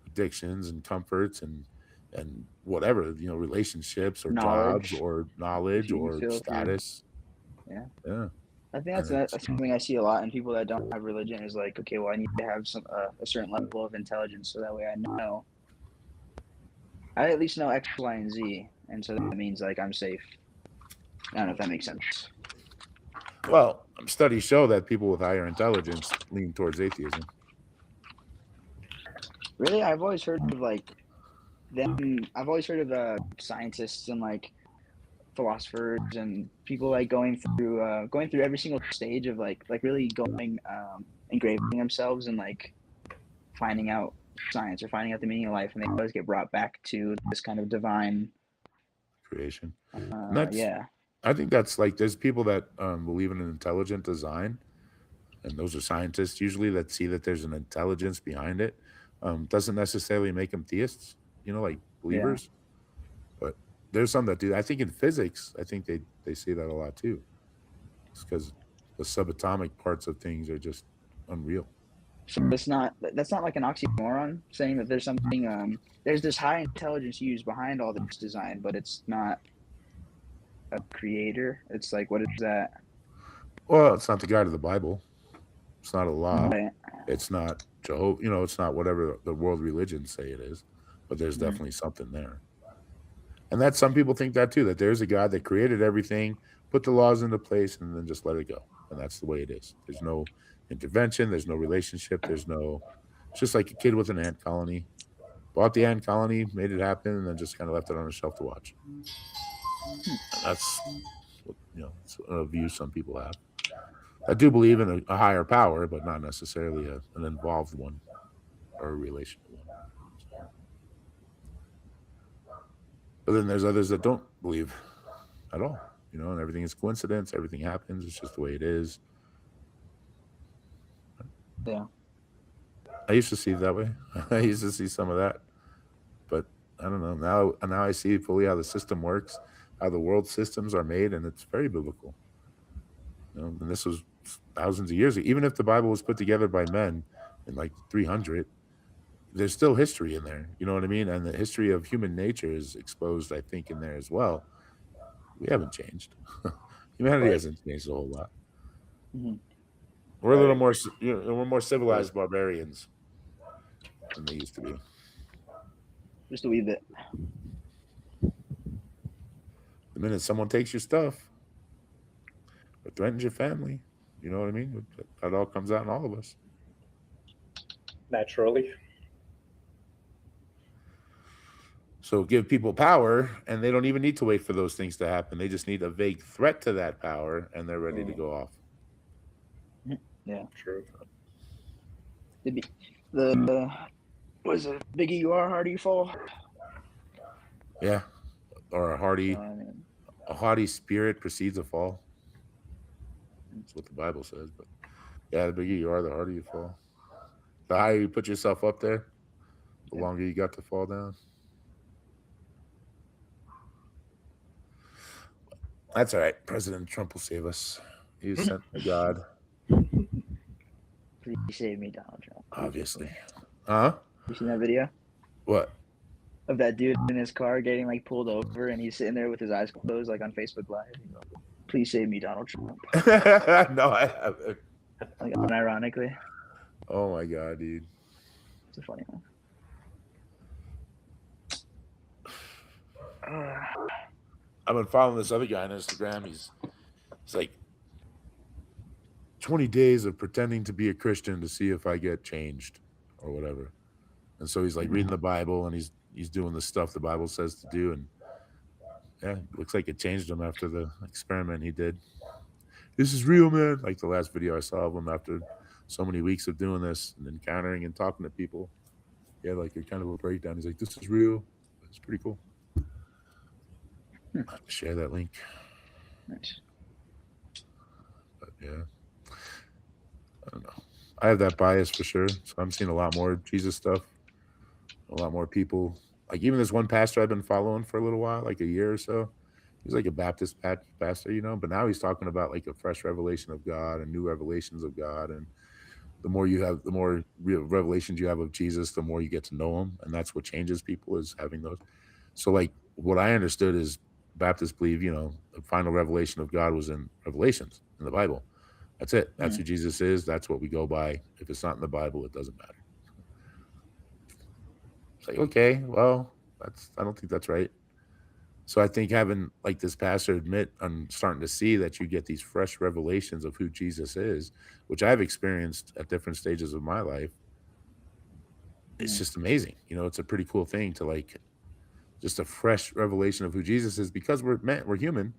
Speaker 1: addictions and comforts and whatever, relationships or jobs or knowledge or status.
Speaker 2: Yeah.
Speaker 1: Yeah.
Speaker 2: I think that's something I see a lot in people that don't have religion, is like, okay, well, I need to have a certain level of intelligence so that way I at least know X, Y, and Z, and so that means like I'm safe. I don't know if that makes sense.
Speaker 1: Well, studies show that people with higher intelligence lean towards atheism.
Speaker 2: Really? I've always heard of like them. I've always heard of scientists and like philosophers and people like going through every single stage of like really engraving themselves and like finding out science or finding out the meaning of life, and they always get brought back to this kind of divine
Speaker 1: creation.
Speaker 2: Yeah.
Speaker 1: I think that's like, there's people that believe in an intelligent design, and those are scientists usually that see that there's an intelligence behind it. Doesn't necessarily make them theists, like believers. But there's some that do. I think in physics, I think they see that a lot too. It's because the subatomic parts of things are just unreal.
Speaker 2: So that's not like an oxymoron, saying that there's something there's this high intelligence used behind all this design, but it's not a creator. It's like, what is that?
Speaker 1: Well, it's not the God of the Bible. It's not Allah.
Speaker 2: Right.
Speaker 1: It's not Jehovah. It's not whatever the world religions say it is. But there's definitely something there. And that some people think that too, that there's a God that created everything, put the laws into place, and then just let it go. And that's the way it is. There's no intervention. There's no relationship. It's just like a kid with an ant colony. Bought the ant colony, made it happen, and then just kind of left it on a shelf to watch. And that's it's a view some people have. I do believe in a higher power, but not necessarily an involved one or a relational one. But then there's others that don't believe at all, and everything is coincidence. Everything happens. It's just the way it is.
Speaker 2: Yeah.
Speaker 1: I used to see it that way. I used to see some of that, but I don't know. Now I see fully how the system works, how the world systems are made, and it's very biblical. And this was thousands of years ago. Even if the Bible was put together by men in like 300, there's still history in there. You know what I mean? And the history of human nature is exposed, I think, in there as well. We haven't changed. Humanity hasn't changed a whole lot.
Speaker 2: Mm-hmm.
Speaker 1: We're a little more, we're more civilized barbarians than they used to be.
Speaker 2: Just a wee bit.
Speaker 1: The minute someone takes your stuff or threatens your family, you know what I mean? That all comes out in all of us.
Speaker 3: Naturally.
Speaker 1: So give people power, and they don't even need to wait for those things to happen. They just need a vague threat to that power, and they're ready to go off.
Speaker 2: Yeah.
Speaker 3: True.
Speaker 2: Was it Biggie you are, harder you fall?
Speaker 1: Yeah, or a
Speaker 2: mean,
Speaker 1: haughty spirit precedes a fall. That's what the Bible says. But yeah, the bigger you are, the harder you fall. The higher you put yourself up there, the
Speaker 2: yeah.
Speaker 1: longer you got to fall down. That's all right. President Trump will save us. He is sent by God,
Speaker 2: Please save me, Donald Trump. Please
Speaker 1: obviously.
Speaker 2: save me.
Speaker 1: Huh?
Speaker 2: You seen that video
Speaker 1: What?
Speaker 2: of that dude in his car getting like pulled over, and he's sitting there with his eyes closed, like on Facebook Live? He's like, please save me, Donald Trump.
Speaker 1: No, I haven't.
Speaker 2: Like unironically,
Speaker 1: Oh my God, dude.
Speaker 2: it's a funny one.
Speaker 1: I've been following this other guy on Instagram. He's like 20 days of pretending to be a Christian to see if I get changed or whatever. And so he's like reading the Bible and he's doing the stuff the Bible says to do. And yeah, it looks like it changed him after the experiment he did. This is real, man. Like the last video I saw of him after so many weeks of doing this and encountering and talking to people. Yeah, like a kind of a breakdown. He's like, this is real. It's pretty cool. I'll have to share that link.
Speaker 2: Nice.
Speaker 1: But yeah, I don't know. I have that bias for sure. So I'm seeing a lot more Jesus stuff, a lot more people. Like even this one pastor I've been following for a little while, like a year or so. He's like a Baptist pastor, you know, but now he's talking about like a fresh revelation of God and new revelations of God. And the more you have, the more real revelations you have of Jesus, the more you get to know him. And that's what changes people, is having those. So like what I understood is Baptists believe, you know, the final revelation of God was in Revelations in the Bible. That's it. That's who Jesus is. That's what we go by. If it's not in the Bible, it doesn't matter. It's like, okay, well, I don't think that's right. So I think having like this pastor admit, I'm starting to see that you get these fresh revelations of who Jesus is, which I've experienced at different stages of my life. It's just amazing. You know, it's a pretty cool thing to like just a fresh revelation of who Jesus is, because we're human,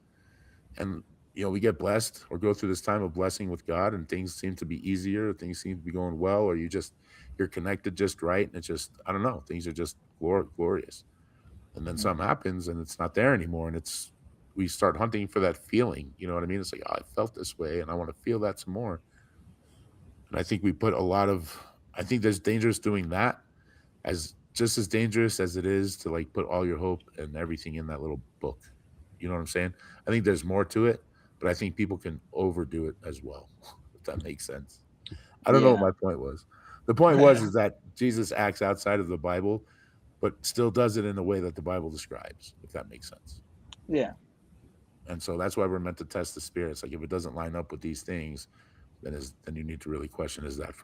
Speaker 1: and you know, we get blessed or go through this time of blessing with God, and things seem to be easier, things seem to be going well, or you're connected just right, and it's just, I don't know, things are just glorious. And then something happens and it's not there anymore, and we start hunting for that feeling. You know what I mean? It's like, oh, I felt this way and I want to feel that some more. And I think we put I think there's dangerous doing that, as just as dangerous as it is to like put all your hope and everything in that little book. You know what I'm saying? I think there's more to it, but I think people can overdo it as well, if that makes sense. I don't know what my point was. The point was is that Jesus acts outside of the Bible, but still does it in a way that the Bible describes, if that makes sense.
Speaker 2: Yeah.
Speaker 1: And so that's why we're meant to test the spirits. Like if it doesn't line up with these things, then you need to really question, is that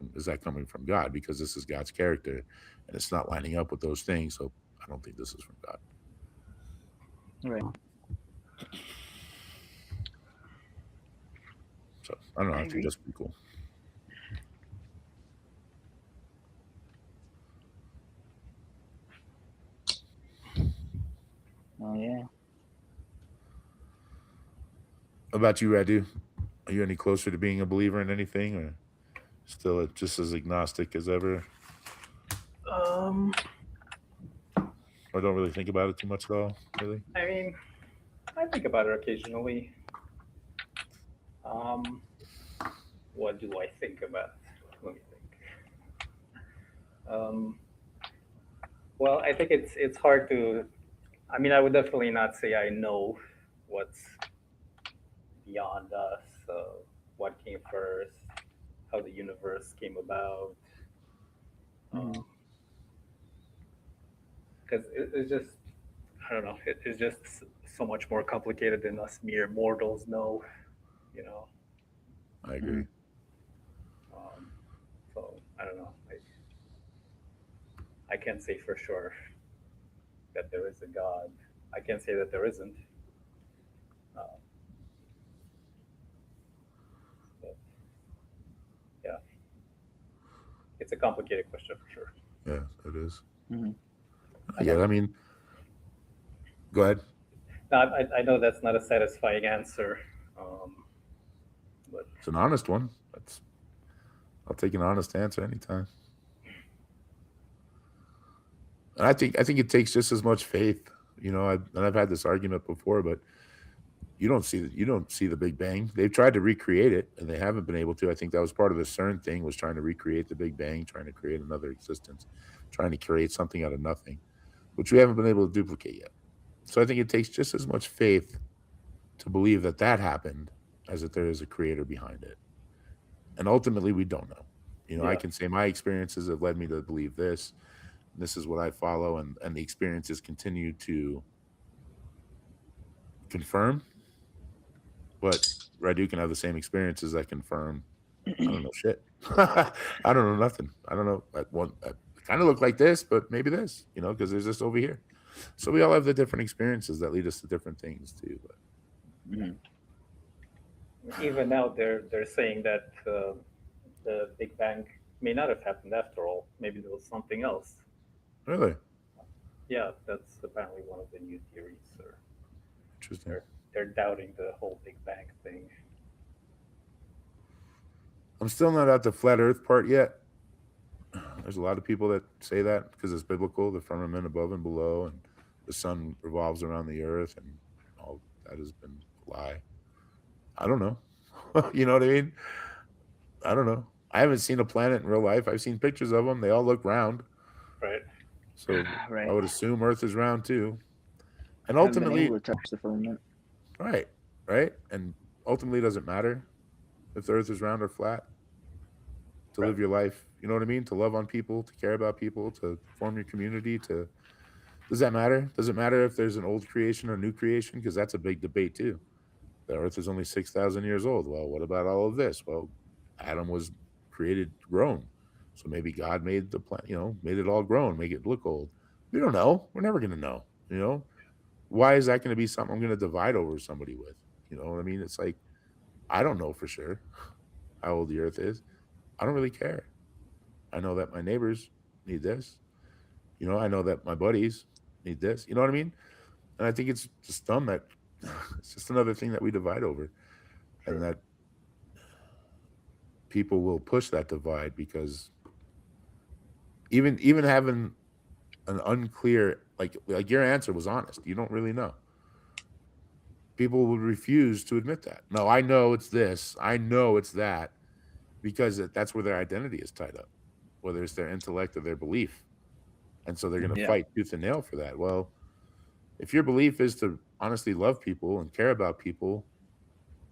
Speaker 1: coming from God? Because this is God's character and it's not lining up with those things. So I don't think this is from God.
Speaker 2: Right.
Speaker 1: So I don't know. I think that's pretty cool.
Speaker 2: Oh yeah.
Speaker 1: How about you, Radu? Are you any closer to being a believer in anything, or still just as agnostic as ever? Or don't really think about it too much at all, really?
Speaker 3: I mean, I think about it occasionally. What do I think about? Let me think. Well, I think it's hard to. I mean, I would definitely not say I know what's beyond us, what came first, how the universe came about. Because it's just, I don't know, it's just so much more complicated than us mere mortals know, you know.
Speaker 1: I agree.
Speaker 3: So I don't know. I can't say for sure that there is a God. I can't say that there isn't. But yeah, it's a complicated question for sure.
Speaker 1: Yeah, it is.
Speaker 2: Mm-hmm.
Speaker 1: Yeah, I mean, go ahead.
Speaker 3: No, I know that's not a satisfying answer, but
Speaker 1: it's an honest one. I'll take an honest answer anytime. And I think it takes just as much faith. I've had this argument before, but you don't see the Big Bang. They've tried to recreate it, and they haven't been able to. I think that was part of the CERN thing, was trying to recreate the Big Bang, trying to create another existence, trying to create something out of nothing, which we haven't been able to duplicate yet. So I think it takes just as much faith to believe that that happened as that there is a creator behind it. And ultimately, we don't know. I
Speaker 3: Yeah.
Speaker 1: can say my experiences have led me to believe this. This is what I follow, and the experiences continue to confirm. But Radu can have the same experiences that confirm. I don't know shit. I don't know nothing. I don't know. I kind of look like this, but maybe this. Because there's this over here. So we all have the different experiences that lead us to different things too. But
Speaker 2: Mhm.
Speaker 3: Even now, they're saying that the Big Bang may not have happened after all. Maybe there was something else.
Speaker 1: really
Speaker 3: Yeah, that's apparently one of the new theories. Or
Speaker 1: interesting.
Speaker 3: they're doubting the whole Big Bang thing.
Speaker 1: I'm still not at the flat Earth part yet. There's a lot of people that say that because it's biblical, the firmament above and below, and the sun revolves around the earth, and all that has been a lie. I don't know. You know what I mean? I don't know. I haven't seen a planet in real life. I've seen pictures of them. They all look round.
Speaker 3: Right.
Speaker 1: So I
Speaker 2: Right.
Speaker 1: would assume Earth is round too. And
Speaker 2: Haven't been
Speaker 1: ultimately,
Speaker 2: able to touch the firmament.
Speaker 1: right, right. And ultimately, it doesn't matter if the Earth is round or flat to
Speaker 3: Right.
Speaker 1: live your life. You know what I mean? To love on people, to care about people, to form your community. Does that matter? Does it matter if there's an old creation or new creation? Because that's a big debate too. The Earth is only 6,000 years old. Well, what about all of this? Well, Adam was created grown. So maybe God made the plant, made it all grown, make it look old. We don't know. We're never going to know. Why is that going to be something I'm going to divide over somebody with? You know what I mean? It's like, I don't know for sure how old the Earth is. I don't really care. I know that my neighbors need this. I know that my buddies need this. You know what I mean? And I think it's just dumb that it's just another thing that we divide over, and
Speaker 3: Sure.
Speaker 1: that people will push that divide because even having an unclear, like your answer was honest. You don't really know. People would refuse to admit that. No, I know it's this. I know it's that, because that's where their identity is tied up, whether it's their intellect or their belief. And so they're going to
Speaker 2: Yeah.
Speaker 1: fight tooth and nail for that. Well, if your belief is to honestly love people and care about people,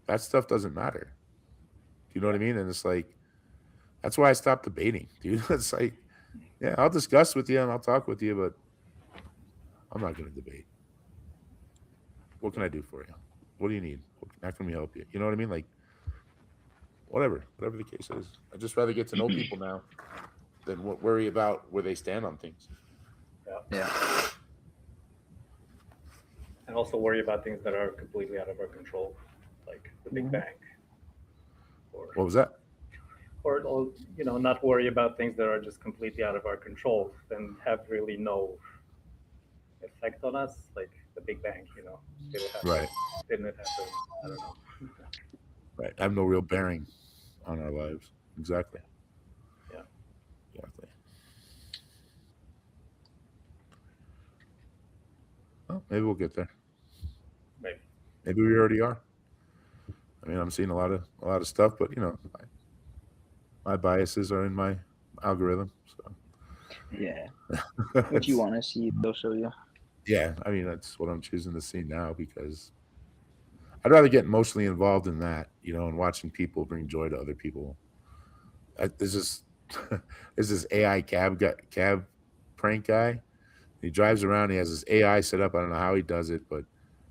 Speaker 1: that stuff doesn't matter. Do you know what
Speaker 3: Yeah.
Speaker 1: I mean? And it's like, that's why I stopped debating, dude. It's like, yeah, I'll discuss with you and I'll talk with you, but I'm not going to debate. What can I do for you? What do you need? How can we help you? You know what I mean? Like, whatever the case is. I'd just rather get to know people now than worry about where they stand on things.
Speaker 3: Yeah.
Speaker 2: Yeah.
Speaker 3: And also worry about things that are completely out of our control, like the Big
Speaker 2: Mhm.
Speaker 3: Bang, or
Speaker 1: What was that?
Speaker 3: or not worry about things that are just completely out of our control and have really no effect on us, like the Big Bang. Did it happen?
Speaker 1: Right,
Speaker 3: Didn't it happen? I don't know.
Speaker 1: right. I have no real bearing on our lives. Exactly.
Speaker 3: Yeah.
Speaker 1: Exactly. Well, maybe we'll get there.
Speaker 3: Maybe.
Speaker 1: Maybe we already are. I mean, I'm seeing a lot of stuff, but my biases are in my algorithm. So
Speaker 2: Yeah. What you
Speaker 1: it's,
Speaker 2: want to see, they'll show you.
Speaker 1: yeah, I mean, that's what I'm choosing to see now, because I'd rather get emotionally involved in that, and watching people bring joy to other people. There's this there's this AI cab prank guy. He drives around. He has this AI set up. I don't know how he does it, but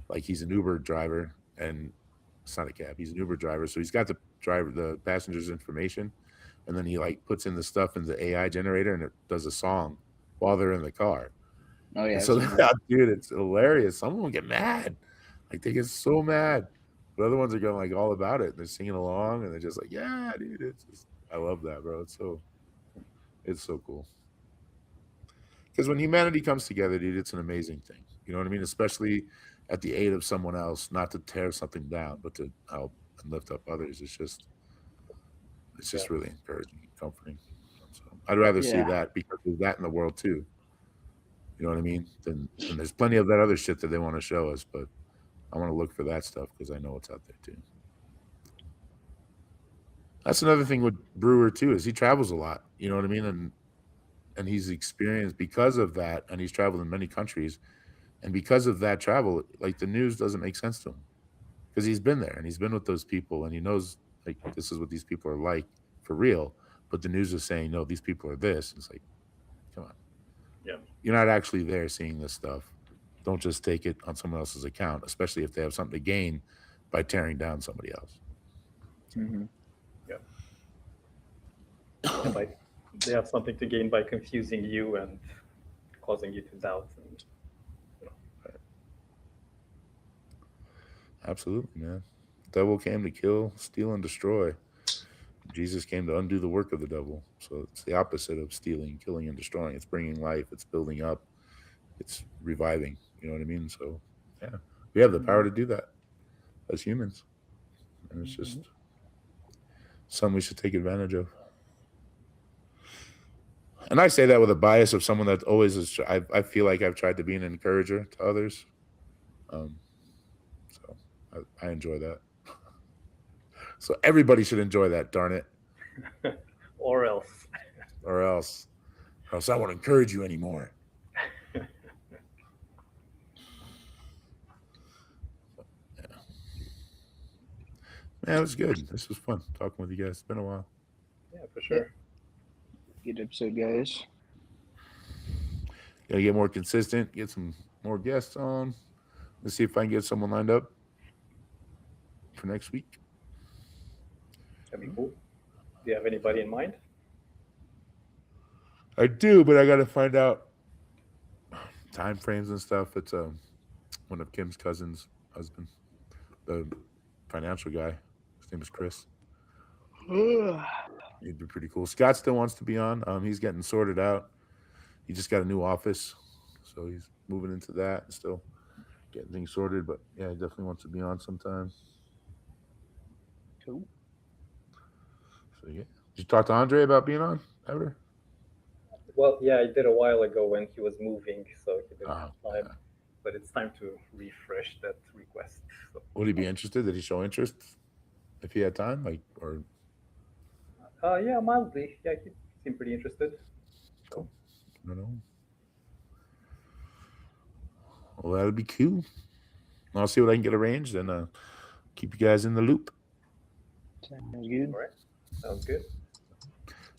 Speaker 1: like, he's an Uber driver, and it's not a cab. He's an Uber driver, so he's got the passenger's information, and then he like puts in the stuff in the AI generator, and it does a song while they're in the car.
Speaker 2: Oh
Speaker 1: And
Speaker 2: yeah, I've
Speaker 1: so,
Speaker 2: seen that.
Speaker 1: dude, it's hilarious. Some of them get mad, like they get so mad, but other ones are going like all about it. They're singing along, and they're just like, yeah, dude. I love that, bro. It's so cool. Because when humanity comes together, dude, it's an amazing thing. You know what I mean? Especially at the aid of someone else, not to tear something down, but to help and lift up others. It's just
Speaker 3: Yeah.
Speaker 1: really encouraging and comforting. So I'd rather see
Speaker 2: Yeah.
Speaker 1: that, because there's that in the world too. You know what I mean? Then and there's plenty of that other shit that they want to show us, but I want to look for that stuff because I know it's out there too. That's another thing with Brewer too, is he travels a lot. You know what I mean? And he's experienced because of that, and he's traveled in many countries, and because of that travel, like the news doesn't make sense to him because he's been there and he's been with those people and he knows like this is what these people are like for real. But the news is saying no, these people are this. It's like, come on,
Speaker 3: Yeah.
Speaker 1: you're not actually there seeing this stuff. Don't just take it on someone else's account, especially if they have something to gain by tearing down somebody else.
Speaker 2: Mm-hmm.
Speaker 3: Like they have something to gain by confusing you and causing you to doubt. And,
Speaker 1: Absolutely, man. The devil came to kill, steal, and destroy. Jesus came to undo the work of the devil. So it's the opposite of stealing, killing, and destroying. It's bringing life. It's building up. It's reviving. You know what I mean? So, yeah, we have the power to do that as humans. And it's just something we should take advantage of. And I say that with a bias of someone that always is. I feel like I've tried to be an encourager to others. So I enjoy that. So everybody should enjoy that, darn it.
Speaker 3: or else.
Speaker 1: Or else I won't encourage you anymore. Yeah. Man, it was good. This was fun talking with you guys. It's been a while.
Speaker 3: Yeah, for sure.
Speaker 2: Good episode, guys.
Speaker 1: Gotta get more consistent, get some more guests on. Let's see if I can get someone lined up for next week.
Speaker 3: That'd be cool. Do you have anybody in mind?
Speaker 1: I do, but I gotta find out time frames and stuff. It's one of Kim's cousins' husband, the financial guy. His name is Chris. He'd be pretty cool. Scott still wants to be on. He's getting sorted out. He just got a new office, so he's moving into that and still getting things sorted. But yeah, he definitely wants to be on sometime.
Speaker 2: Cool.
Speaker 1: So yeah, did you talk to Andre about being on ever?
Speaker 3: Well, yeah, I did a while ago when he was moving, so he didn't have time.
Speaker 1: Yeah.
Speaker 3: But it's time to refresh that request. So,
Speaker 1: Would he be interested? Did he show interest if he had time? Like, or
Speaker 3: yeah, mildly. Yeah, he seemed pretty interested.
Speaker 1: cool. I don't know. Well, that'd be cool. I'll see what I can get arranged and keep you guys in the loop.
Speaker 2: Sounds good.
Speaker 3: All right. Sounds good.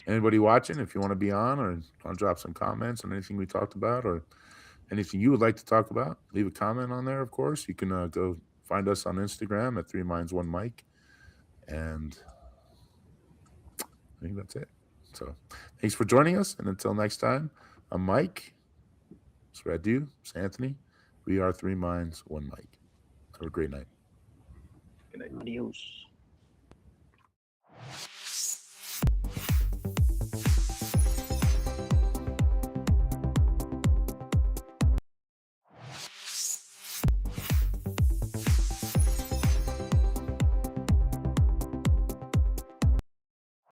Speaker 1: Anybody watching, if you want to be on or want to drop some comments on anything we talked about or anything you would like to talk about, leave a comment on there, of course. You can go find us on Instagram at 3 Minds 1 Mike. And I think that's it. So thanks for joining us. And until next time, I'm Mike. It's Radu. It's Anthony. We are 3 Minds 1 Mike. Have a great night.
Speaker 3: Good night.
Speaker 2: Adios.